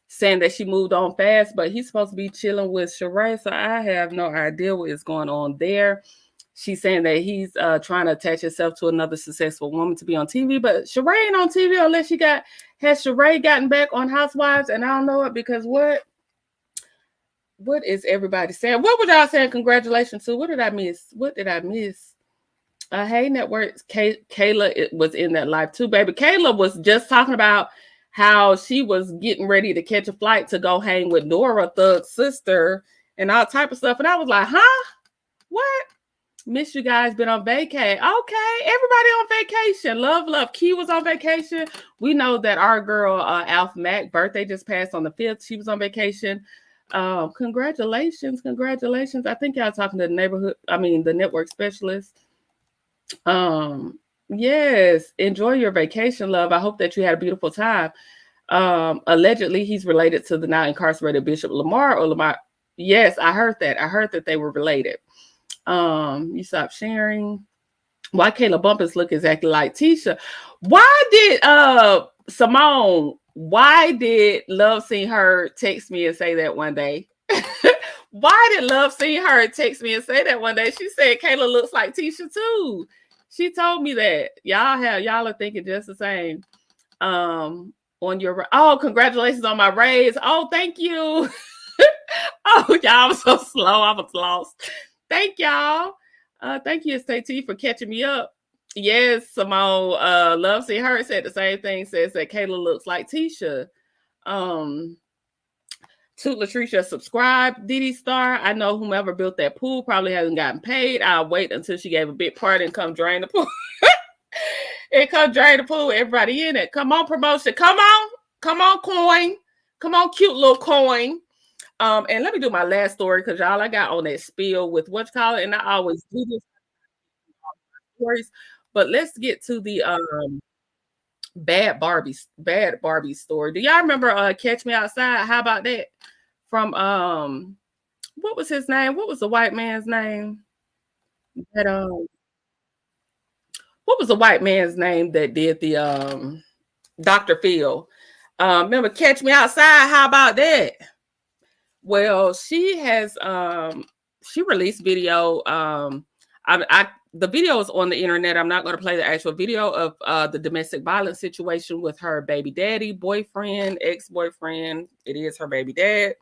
saying that she moved on fast, but he's supposed to be chilling with Sheree, so I have no idea what is going on there. She's saying that he's trying to attach himself to another successful woman to be on TV, but Sheree ain't on TV unless has Sheree gotten back on Housewives, and I don't know it because what is everybody saying? What were y'all saying congratulations to? What did I miss? Hey, Networks. Kayla was in that live too, baby. Kayla was just talking about how she was getting ready to catch a flight to go hang with Nora Thug's sister and all type of stuff. And I was like, huh? What? Miss you guys, been on vacay. Okay, everybody on vacation. Love. Key was on vacation. We know that our girl, Alpha Mac, birthday just passed on the 5th. She was on vacation. Congratulations. I think y'all talking to the network specialist. Yes, enjoy your vacation, love. I hope that you had a beautiful time. Allegedly, he's related to the now incarcerated Bishop Lamar or Lamar. Yes, I heard that they were related. You stop sharing. Why Kayla Bumpus look exactly like Tisha? Why did Simone? Why did Love Seen Her text me and say that one day? Why did Love Seen Her text me and say that one day? She said Kayla looks like Tisha too. She told me that. Y'all are thinking just the same. On your congratulations on my raise. Oh, thank you. Oh, y'all, I'm so slow. I was lost. Thank y'all. Thank you, ST, for catching me up. Yes, Simone. Love Seen Her said the same thing. Says that Kayla looks like Tisha. To Latricia, subscribe. Diddy Star, I know whomever built that pool probably hasn't gotten paid. I'll wait until she gave a big party and come drain the pool. Everybody in it. Come on, promotion. Come on, coin. Come on, cute little coin. And let me do my last story because y'all, I got on that spiel with what you call it, and I always do this stories. But let's get to the Bad Barbie story. Do y'all remember Catch Me Outside? How about that? From what was his name? What was the white man's name? That what was the white man's name that did the Dr. Phil? Remember Catch Me Outside? How about that? Well, she has she released video. The video is on the internet. I'm not going to play the actual video of the domestic violence situation with her baby daddy, boyfriend, ex-boyfriend. It is her baby dad.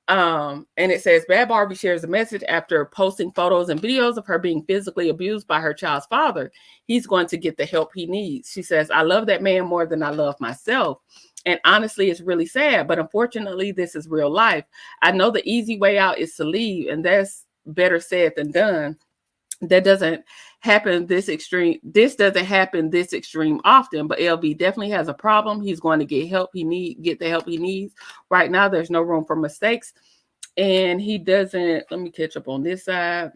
And it says Bad Barbie shares a message after posting photos and videos of her being physically abused by her child's father. He's going to get the help he needs. She says, I love that man more than I love myself. And honestly, it's really sad, but unfortunately, this is real life. I know the easy way out is to leave, and that's better said than done. that doesn't happen this extreme. This doesn't happen this extreme often, but LV definitely has a problem. He's going to get get the help he needs. Right now, there's no room for mistakes. And he doesn't, let me catch up on this side.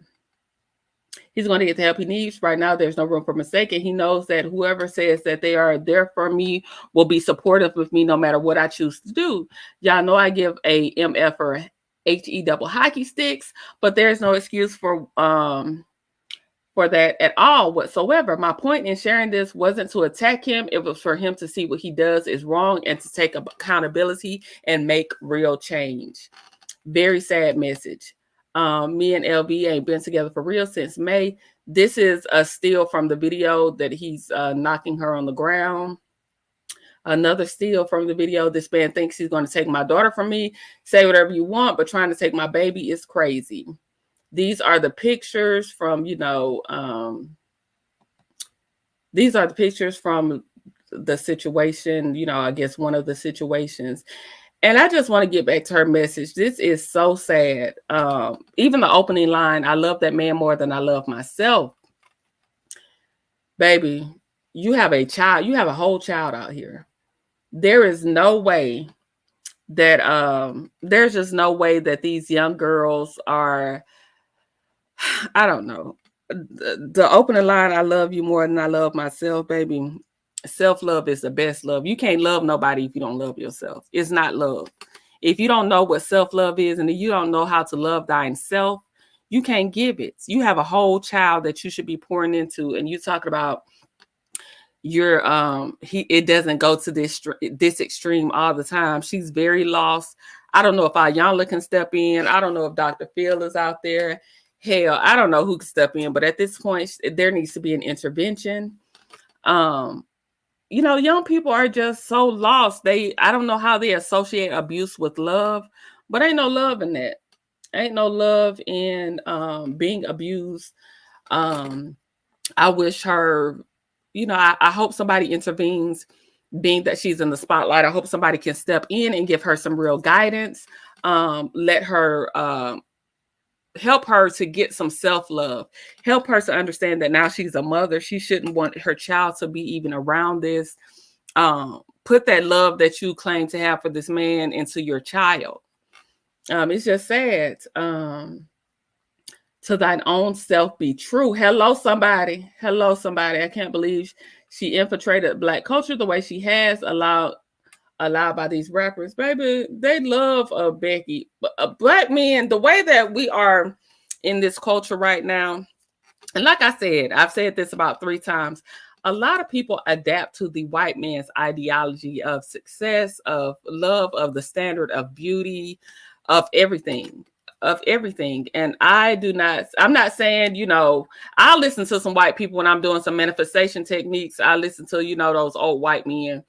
He's going to get the help he needs. Right now, there's no room for mistake. And he knows that whoever says that they are there for me will be supportive of me no matter what I choose to do. Y'all know I give a MF or HE double hockey sticks, but there's no excuse for that at all whatsoever. My point in sharing this wasn't to attack him. It was for him to see what he does is wrong and to take accountability and make real change. Very sad message. Me and LV ain't been together for real since May. This is a still from the video that he's knocking her on the ground. Another still from the video. This man thinks he's going to take my daughter from me. Say whatever you want, but trying to take my baby is crazy. These are the pictures from, these are the pictures from the situation, I guess one of the situations. And I just want to get back to her message. This is so sad. Even the opening line, I love that man more than I love myself. Baby, you have a child. You have a whole child out here. There is no way that, there's just no way that these young girls are, I don't know. The opening line, I love you more than I love myself, baby. Self-love is the best love. You can't love nobody if you don't love yourself. It's not love. If you don't know what self-love is and you don't know how to love thyself, you can't give it. You have a whole child that you should be pouring into, and you talk about your it doesn't go to this extreme all the time. She's very lost. I don't know if Ayanla can step in. I don't know if Dr. Phil is out there. Hell, I don't know who can step in, but at this point, there needs to be an intervention. Young people are just so lost. I don't know how they associate abuse with love, but ain't no love in that. Ain't no love in being abused. I wish her, I hope somebody intervenes, being that she's in the spotlight. I hope somebody can step in and give her some real guidance. Let her help her to get some self-love, help her to understand that now she's a mother. She shouldn't want her child to be even around this. Put that love that you claim to have for this man into your child. It's just sad. To thine own self be true. Hello, somebody. I can't believe she infiltrated Black culture the way she has, allowed by these rappers. Baby, they love Becky. Black men, the way that we are in this culture right now, and like I said, I've said this about 3 times, a lot of people adapt to the white man's ideology of success, of love, of the standard of beauty, of everything. And I'm not saying, I'll listen to some white people when I'm doing some manifestation techniques. I listen to, those old white men.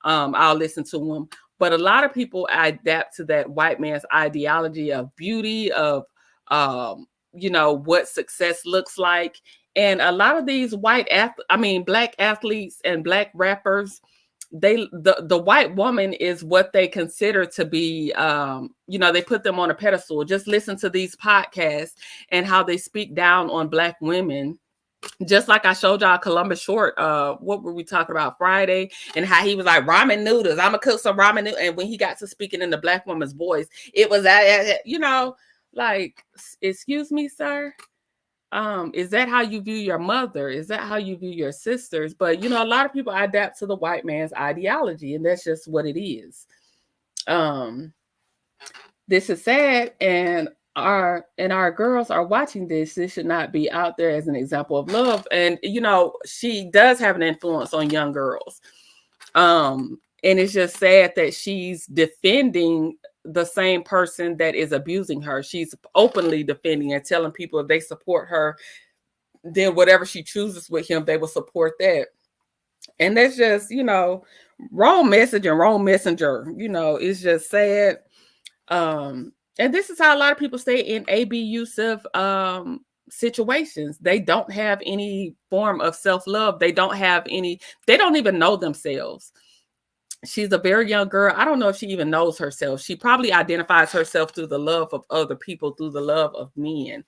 I'll listen to them. But a lot of people adapt to that white man's ideology of beauty, of, what success looks like. And a lot of these Black athletes and Black rappers, the white woman is what they consider to be, they put them on a pedestal. Just listen to these podcasts and how they speak down on Black women. Just like I showed y'all Columbus Short, what were we talking about Friday, and how he was like, ramen noodles, I'm gonna cook some ramen noodles. And when he got to speaking in the Black woman's voice, it was like, excuse me, sir. Is that how you view your mother? Is that how you view your sisters? But a lot of people adapt to the white man's ideology, and that's just what it is. This is sad, and our girls are watching this. This should not be out there as an example of love. And she does have an influence on young girls. And it's just sad that she's defending the same person that is abusing her. She's openly defending and telling people if they support her, then whatever she chooses with him, they will support that. And that's just, wrong message and wrong messenger. It's just sad. And this is how a lot of people stay in abusive situations. They don't have any form of self-love. They don't even know themselves. She's a very young girl. I don't know if she even knows herself. She probably identifies herself through the love of other people, through the love of men.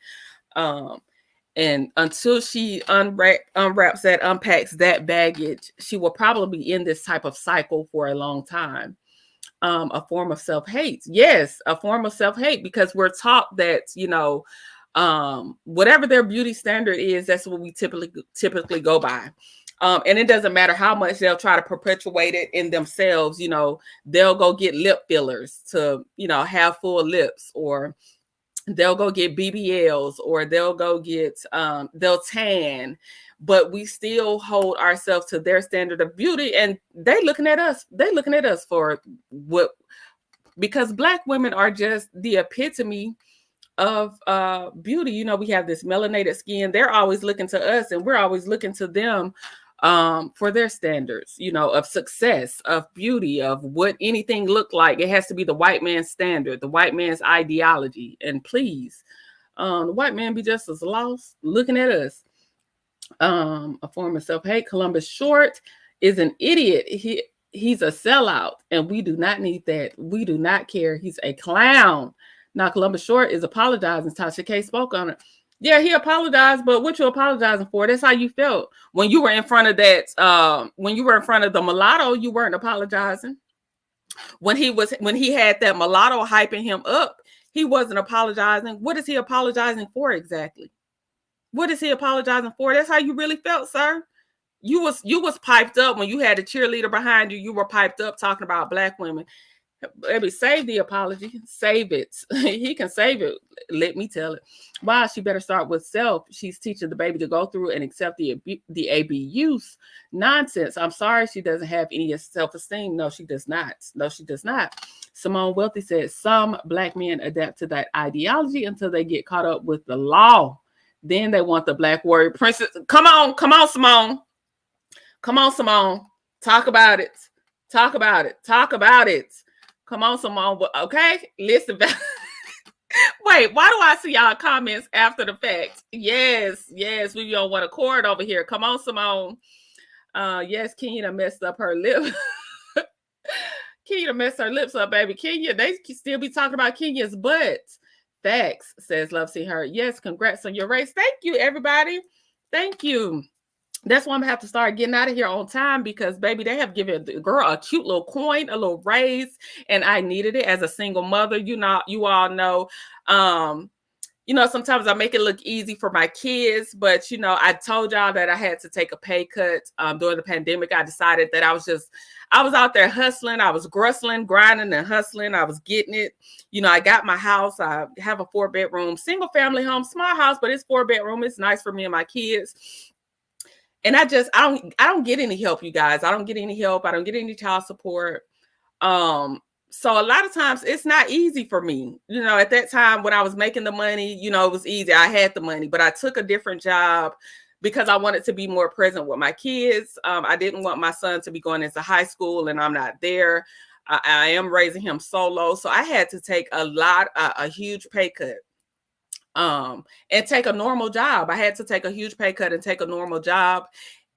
And until she unwraps that, unpacks that baggage, she will probably be in this type of cycle for a long time. A form of self-hate. Yes, a form of self-hate, because we're taught that, whatever their beauty standard is, that's what we typically go by. And it doesn't matter how much they'll try to perpetuate it in themselves. They'll go get lip fillers to, have full lips, or they'll go get BBLs, or they'll go get, they'll tan, but we still hold ourselves to their standard of beauty. And they looking at us for what, because Black women are just the epitome of beauty. We have this melanated skin. They're always looking to us, and we're always looking to them for their standards, of success, of beauty, of what anything looked like. It has to be the white man's standard, the white man's ideology. And please, the white man be just as lost looking at us. A form of self-hate. Columbus Short is an idiot. He's a sellout, and we do not need that. We do not care. He's a clown. Now, Columbus Short is apologizing. Tasha K spoke on it. Yeah, he apologized, but what you apologizing for? That's how you felt when you were in front of that. When you were in front of the mulatto, you weren't apologizing. When he had that mulatto hyping him up, he wasn't apologizing. What is he apologizing for exactly? What is he apologizing for? That's how you really felt, sir. You was piped up when you had a cheerleader behind you. You were piped up talking about Black women. Baby, save the apology. Save it. He can save it. Let me tell it. Wow, she better start with self. She's teaching the baby to go through and accept the abuse. Nonsense. I'm sorry she doesn't have any self-esteem. No, she does not. No, she does not. Simone Wealthy said some Black men adapt to that ideology until they get caught up with the law. Then they want the Black warrior princess. Come on, Simone. Come on, Simone. Talk about it. Talk about it. Talk about it. Come on, Simone. Okay, listen. Wait, why do I see y'all comments after the fact? Yes, we don't want a cord over here. Come on, Simone. Yes, Kenya messed up her lip. Kenya messed her lips up, baby. Kenya, they still be talking about Kenya's butt. Facts, says Love See Her. Yes, congrats on your race. Thank you, everybody. Thank you. That's why I'm gonna have to start getting out of here on time, because baby, they have given the girl a cute little coin, a little raise, and I needed it as a single mother. You all know, sometimes I make it look easy for my kids, but I told y'all that I had to take a pay cut during the pandemic. I decided that I was out there hustling. I was grinding and hustling. I was getting it. I got my house. I have a 4-bedroom single family home, small house, but it's 4-bedroom. It's nice for me and my kids. And I don't get any help, you guys. I don't get any help. I don't get any child support. So a lot of times it's not easy for me. At that time when I was making the money, it was easy. I had the money, but I took a different job because I wanted to be more present with my kids. I didn't want my son to be going into high school and I'm not there. I am raising him solo. So I had to take a huge pay cut. And take a normal job. I had to take a huge pay cut and take a normal job.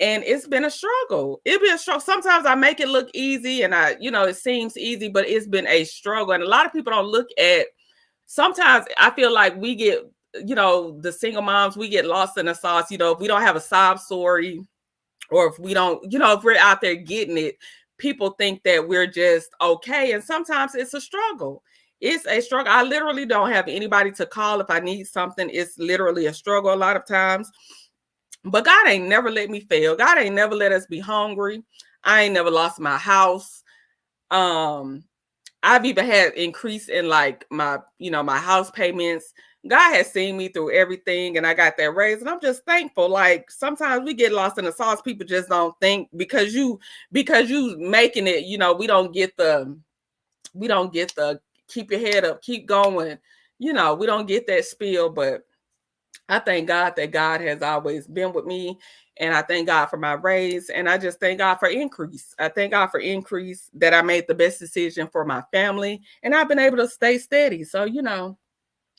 And it's been a struggle. It's been a struggle. Sometimes I make it look easy and it seems easy, but it's been a struggle. And a lot of people don't look at, sometimes I feel like we get, the single moms, we get lost in the sauce. If we don't have a sob story, or if we don't, if we're out there getting it, people think that we're just okay. And sometimes it's a struggle. It's a struggle. I literally don't have anybody to call if I need something. It's literally a struggle a lot of times. But God ain't never let me fail. God ain't never let us be hungry. I ain't never lost my house. I've even had increase in like my house payments. God has seen me through everything, and I got that raise, and I'm just thankful. Like sometimes we get lost in the sauce. People just don't think because you making it. We don't get the keep your head up, keep going. We don't get that spiel, but I thank God that God has always been with me. And I thank God for my raise. And I just thank God for increase. I thank God for increase, that I made the best decision for my family. And I've been able to stay steady. So,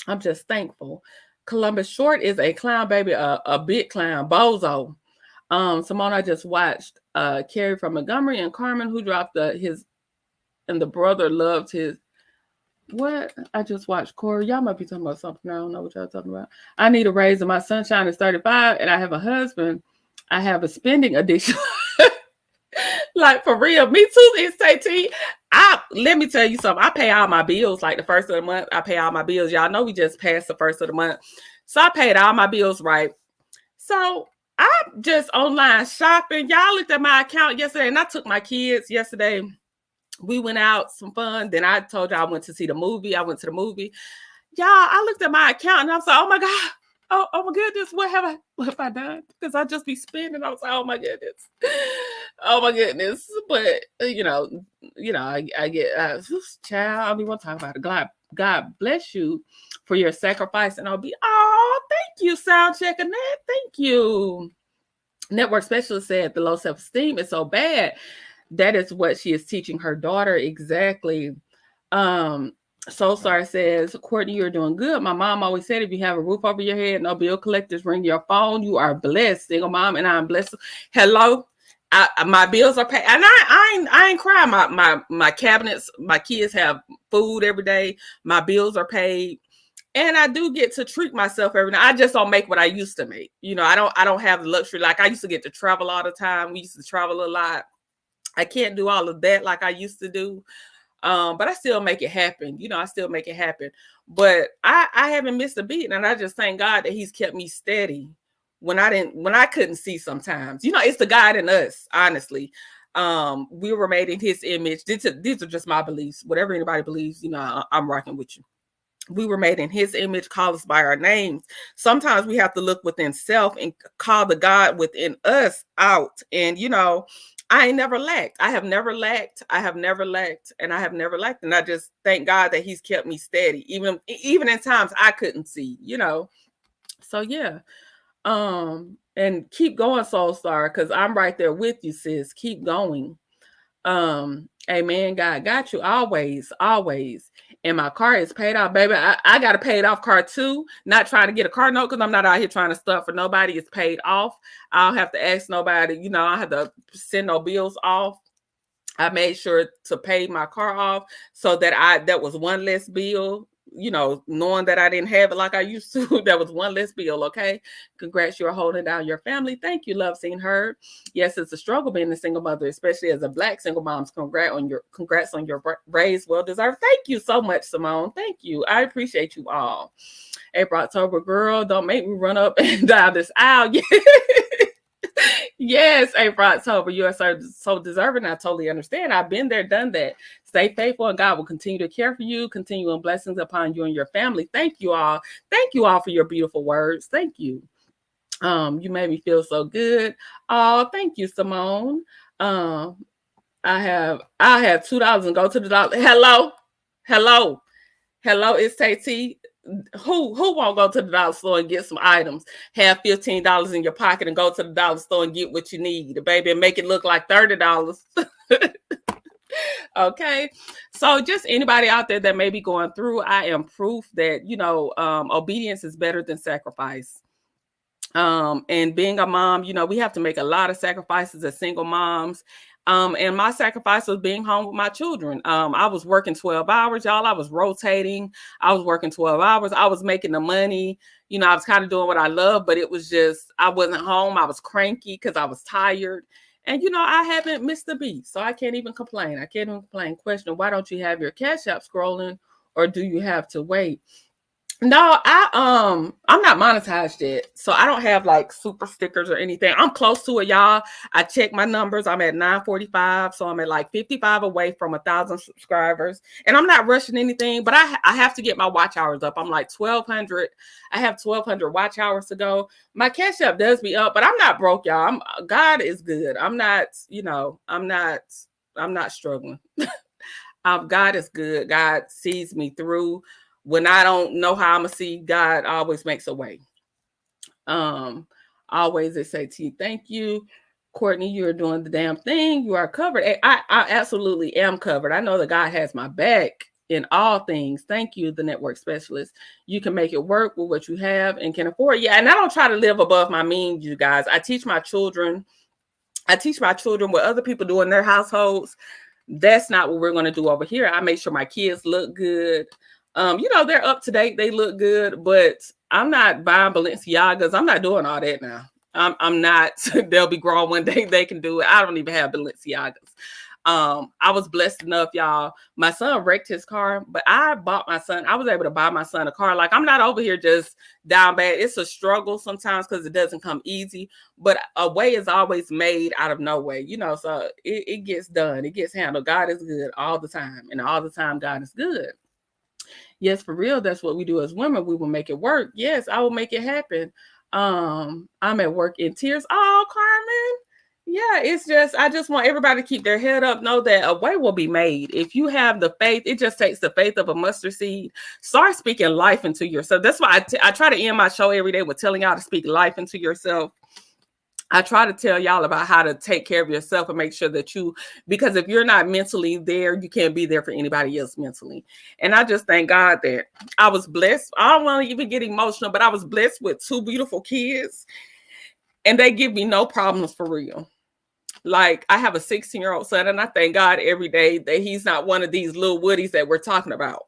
I'm just thankful. Columbus Short is a clown, baby, a big clown, bozo. Simone, I just watched Carrie from Montgomery and Carmen, who dropped and the brother loved his. What? I just watched Corey. Y'all might be talking about something. I don't know what y'all talking about. I need a raise and my sunshine is 35 and I have a husband. I have a spending addiction. Like, for real. Me too, it's T. Let me tell you something. I pay all my bills like the first of the month. I pay all my bills. Y'all know we just passed the first of the month. So I paid all my bills, right? So I'm just online shopping. Y'all looked at my account yesterday and I took my kids yesterday. We went out, some fun. Then I told y'all I went to see the movie. I went to the movie. Y'all, I looked at my account and I was like, oh my God. Oh my goodness, what have I done? Because I just be spending. I was like, oh my goodness. Oh my goodness. But I get child, I mean, we'll talk about it. God bless you for your sacrifice. And I'll be, oh, thank you, sound check Annette. Thank you. Network specialist said the low self-esteem is so bad. That is what she is teaching her daughter exactly. Soul Star says, Courtney, you're doing good. My mom always said, if you have a roof over your head, no bill collectors ring your phone, you are blessed. Single mom, and I'm blessed. Hello, my bills are paid, and I ain't crying. My cabinets, my kids have food every day. My bills are paid, and I do get to treat myself every night. I just don't make what I used to make. I don't have the luxury like I used to get to travel all the time. We used to travel a lot. I can't do all of that like I used to do. But I still make it happen. I still make it happen. But I haven't missed a beat. And I just thank God that he's kept me steady when I couldn't see sometimes. It's the God in us, honestly. We were made in his image. These are just my beliefs. Whatever anybody believes, I'm rocking with you. We were made in his image, call us by our names. Sometimes we have to look within self and call the God within us out. And, I ain't never lacked. I have never lacked. I have never lacked. And I have never lacked. And I just thank God that he's kept me steady, even in times I couldn't see, So yeah. And keep going, Soul Star, because I'm right there with you, sis. Keep going. Amen. God got you always, always. And my car is paid off, baby. I got a paid off car too. Not trying to get a car note because I'm not out here trying to stuff for nobody. It's paid off. I don't have to ask nobody. I don't have to send no bills off. I made sure to pay my car off so that that was one less bill. Knowing that I didn't have it like I used to, that was one less bill, okay? Congrats, you're holding down your family. Thank you, love, seen, heard. Yes, it's a struggle being a single mother, especially as a Black single mom. Congrats on your raise, well deserved. Thank you so much, Simone. Thank you. I appreciate you all. April October, girl, don't make me run up and down this aisle. Yes, April October, you are so deserving. I totally understand. I've been there, done that. Stay faithful, and God will continue to care for you, continuing blessings upon you and your family. Thank you all. Thank you all for your beautiful words. Thank you. You made me feel so good. Oh, thank you, Simone. I have $2 and go to the dollar. Hello. It's Tay. Who won't go to the dollar store and get some items, have $15 in your pocket and go to the dollar store and get what you need, baby, and make it look like $30. Okay, so just anybody out there that may be going through, I am proof that obedience is better than sacrifice. And being a mom, we have to make a lot of sacrifices as single moms. And my sacrifice was being home with my children. I was working 12 hours, y'all. I was rotating. I was working 12 hours. I was making the money. I was kind of doing what I love, but it was just, I wasn't home. I was cranky because I was tired. And, I haven't missed a beat. So I can't even complain. Question, why don't you have your Cash App scrolling, or do you have to wait? No, I'm not monetized yet, so I don't have like super stickers or anything. I'm close to it, y'all. I check my numbers. I'm at 945, so I'm at like 55 away from 1,000 subscribers, and I'm not rushing anything. But I have to get my watch hours up. I'm like 1,200. I have 1,200 watch hours to go. My Cash App does be up, but I'm not broke, y'all. God is good. I'm not struggling. God is good. God sees me through. When I don't know how I'm gonna see, God always makes a way. Always they say to you, thank you, Courtney, you're doing the damn thing. You are covered. I absolutely am covered. I know that God has my back in all things. Thank you, the network specialist. You can make it work with what you have and can afford. Yeah, and I don't try to live above my means, you guys. I teach my children what other people do in their households. That's not what we're going to do over here. I make sure my kids look good. They're up to date. They look good, but I'm not buying Balenciagas. I'm not doing all that now. I'm not. They'll be grown one day. They can do it. I don't even have Balenciagas. I was blessed enough, y'all. My son wrecked his car, but I was able to buy my son a car. Like, I'm not over here just down bad. It's a struggle sometimes because it doesn't come easy, but a way is always made out of no way, so it gets done. It gets handled. God is good all the time, and all the time God is good. Yes, for real. That's what we do as women. We will make it work. Yes, I will make it happen. I'm at work in tears. Oh, Carmen. Yeah, it's just, I just want everybody to keep their head up, know that a way will be made. If you have the faith, it just takes the faith of a mustard seed. Start speaking life into yourself. That's why I try to end my show every day with telling y'all to speak life into yourself. I try to tell y'all about how to take care of yourself and make sure that because if you're not mentally there, you can't be there for anybody else mentally. And I just thank God that I was blessed. I don't want to even get emotional, but I was blessed with 2 beautiful kids, and they give me no problems for real. Like, I have a 16-year-old son, and I thank God every day that he's not one of these little woodies that we're talking about,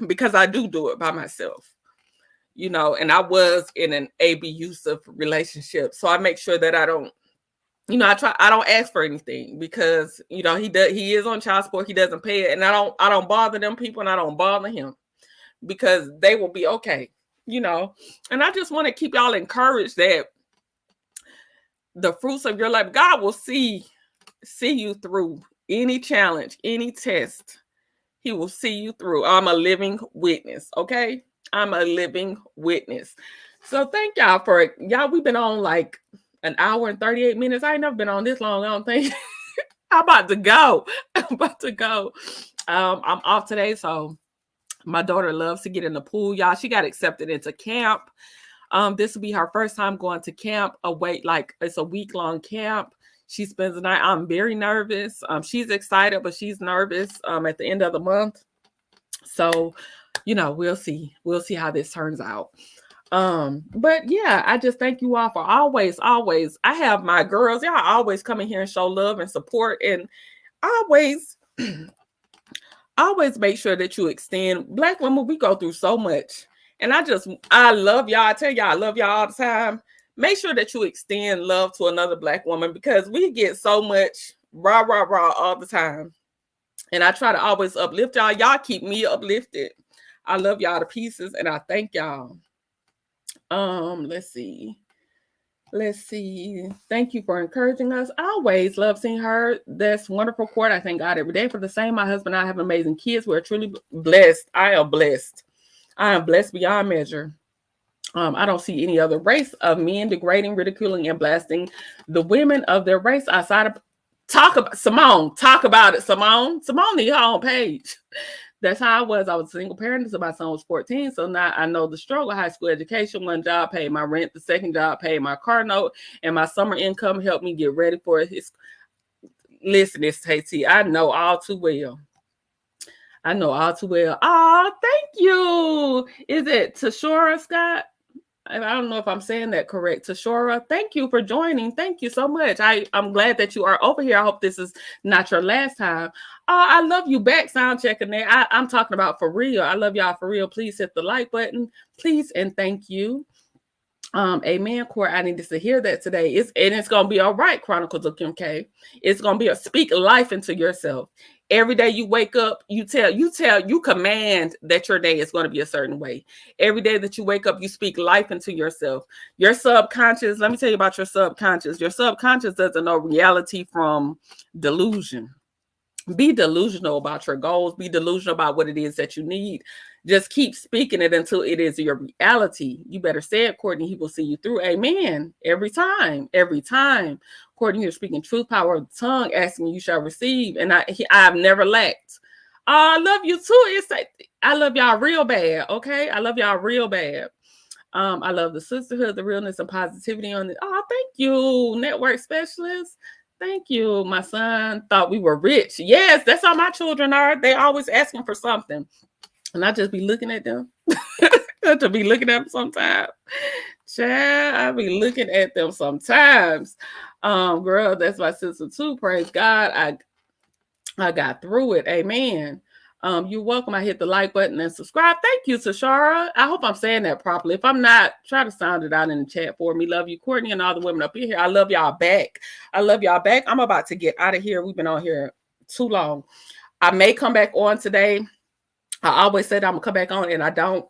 because I do it by myself, and I was in an abusive relationship. So I make sure that I don't, I don't ask for anything, because, he is on child support. He doesn't pay it. And I don't bother them people, and I don't bother him, because they will be okay, and I just want to keep y'all encouraged that the fruits of your life, God will see you through any challenge, any test. He will see you through. I'm a living witness. Okay. I'm a living witness. So thank y'all for y'all. We've been on like an hour and 38 minutes. I ain't never been on this long. I don't think. I'm about to go. I'm off today. So my daughter loves to get in the pool. Y'all, she got accepted into camp. This will be her first time going to camp. It's a week-long camp. She spends the night. I'm very nervous. She's excited, but she's nervous at the end of the month. So, we'll see. We'll see how this turns out. But yeah, I just thank you all for always. I have my girls. Y'all always come in here and show love and support, and always make sure that you extend. Black women, we go through so much. And I love y'all. I tell y'all, I love y'all all the time. Make sure that you extend love to another Black woman, because we get so much rah all the time. And I try to always uplift y'all. Y'all keep me uplifted. I love y'all to pieces, and I thank y'all. Let's see. Thank you for encouraging us. I always love seeing her. That's wonderful, Court. I thank God every day for the same. My husband and I have amazing kids. We're truly blessed. I am blessed beyond measure. I don't see any other race of men degrading, ridiculing, and blasting the women of their race outside of talk about it. Simone need her own page. That's how I was. I was a single parent until my son was 14. So now I know the struggle. High school education, one job paid my rent, the second job paid my car note, and my summer income helped me get ready for his. Listen, it's Tay. I know all too well. Oh, thank you. Is it Tashora Scott? I don't know if I'm saying that correct. Tashora, thank you for joining. Thank you so much. I'm glad that you are over here. I hope this is not your last time. I love you back, sound checking there. I'm talking about for real. I love y'all for real. Please hit the like button, please, and thank you. Amen, Court. I needed to hear that today. It's gonna be all right, Chronicles of Kim K. It's gonna be speak life into yourself. Every day you wake up, you command that your day is going to be a certain way. Every day that you wake up, you speak life into yourself. Your subconscious, let me tell you about your subconscious. Your subconscious doesn't know reality from delusion. Be delusional about your goals. Be delusional about what it is that you need. Just keep speaking it until it is your reality. You better say it, Courtney. He will see you through. Amen. Every time. Courtney, you're speaking truth, power of the tongue, asking you shall receive. And I have never lacked. I love you too. I love y'all real bad. Okay. I love y'all real bad. I love the sisterhood, the realness and positivity on it. Oh, thank you. Network specialist. Thank you. My son thought we were rich. Yes, that's how my children are. They always asking for something. And I just be looking at them. I just be looking at them sometimes. Child, I be looking at them sometimes. Girl, that's my sister too. Praise God. I got through it. Amen. You're welcome. I hit the like button and subscribe. Thank you, Tashara. I hope I'm saying that properly. If I'm not, try to sound it out in the chat for me. Love you, Courtney, and all the women up in here. I love y'all back. I love y'all back. I'm about to get out of here. We've been on here too long. I may come back on today. I always said I'm going to come back on, and I don't.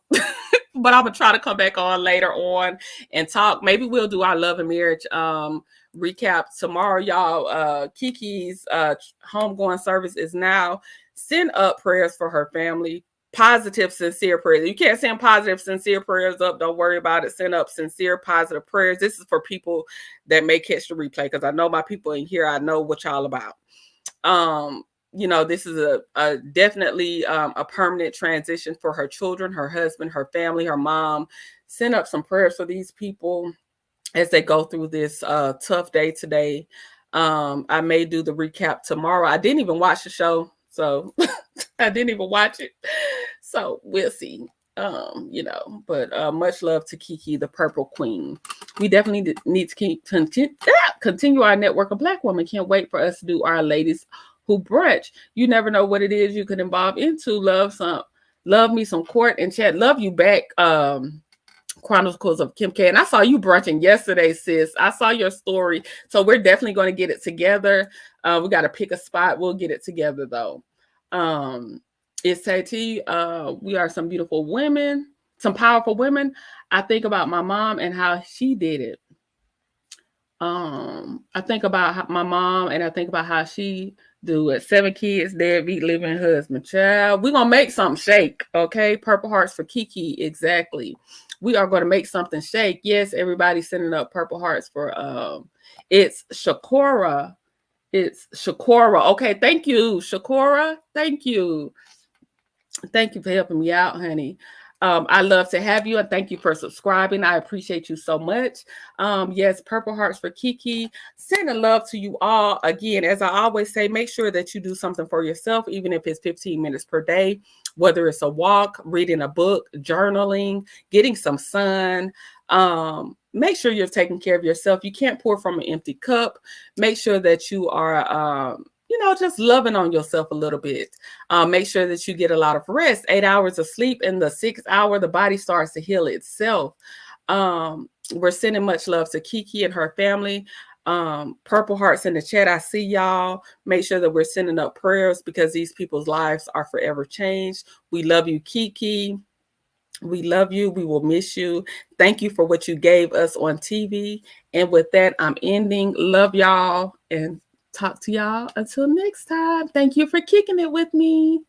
But I'm going to try to come back on later on and talk. Maybe we'll do our love and marriage recap tomorrow, y'all. Kiki's homegoing service is now. Send up prayers for her family. Positive, sincere prayers. You can't send positive, sincere prayers up. Don't worry about it. Send up sincere, positive prayers. This is for people that may catch the replay, because I know my people in here. I know what y'all about. You know, this is a definitely a permanent transition for her children, her husband, her family, her mom. Send up some prayers for these people as they go through this tough day today. I may do the recap tomorrow. I didn't even watch the show, so I didn't even watch it. So we'll see. You know, but much love to Kiki, the Purple Queen. We definitely need to continue our network of Black women. Can't wait for us to do our ladies who brunch. You never know what it is you could involve into. Love me some Court and Chat. Love you back, Chronicles of Kim K. And I saw you brunching yesterday, sis. I saw your story. So we're definitely going to get it together. We got to pick a spot. We'll get it together though. It's Tati. We are some beautiful women, some powerful women. I think about my mom and how she did it. I think about my mom and I think about how she do it. 7 kids, deadbeat living husband, child. We're going to make something shake, okay? Purple hearts for Kiki, exactly. We are going to make something shake. Yes, everybody's sending up purple hearts for, it's Shakora. It's Shakora. Okay, thank you, Shakora. Thank you. Thank you for helping me out, honey. I love to have you, and thank you for subscribing. I appreciate you so much. Yes, purple hearts for Kiki. Sending love to you all. Again, as I always say, make sure that you do something for yourself, even if it's 15 minutes per day, whether it's a walk, reading a book, journaling, getting some sun. Make sure you're taking care of yourself. You can't pour from an empty cup. Make sure that you are you know, just loving on yourself a little bit. Make sure that you get a lot of rest. 8 hours of sleep. In the 6th hour, the body starts to heal itself. We're sending much love to Kiki and her family. Purple hearts in the chat. I see y'all. Make sure that we're sending up prayers because these people's lives are forever changed. We love you, Kiki. We love you. We will miss you. Thank you for what you gave us on TV. And with that, I'm ending. Love y'all and talk to y'all until next time. Thank you for kicking it with me.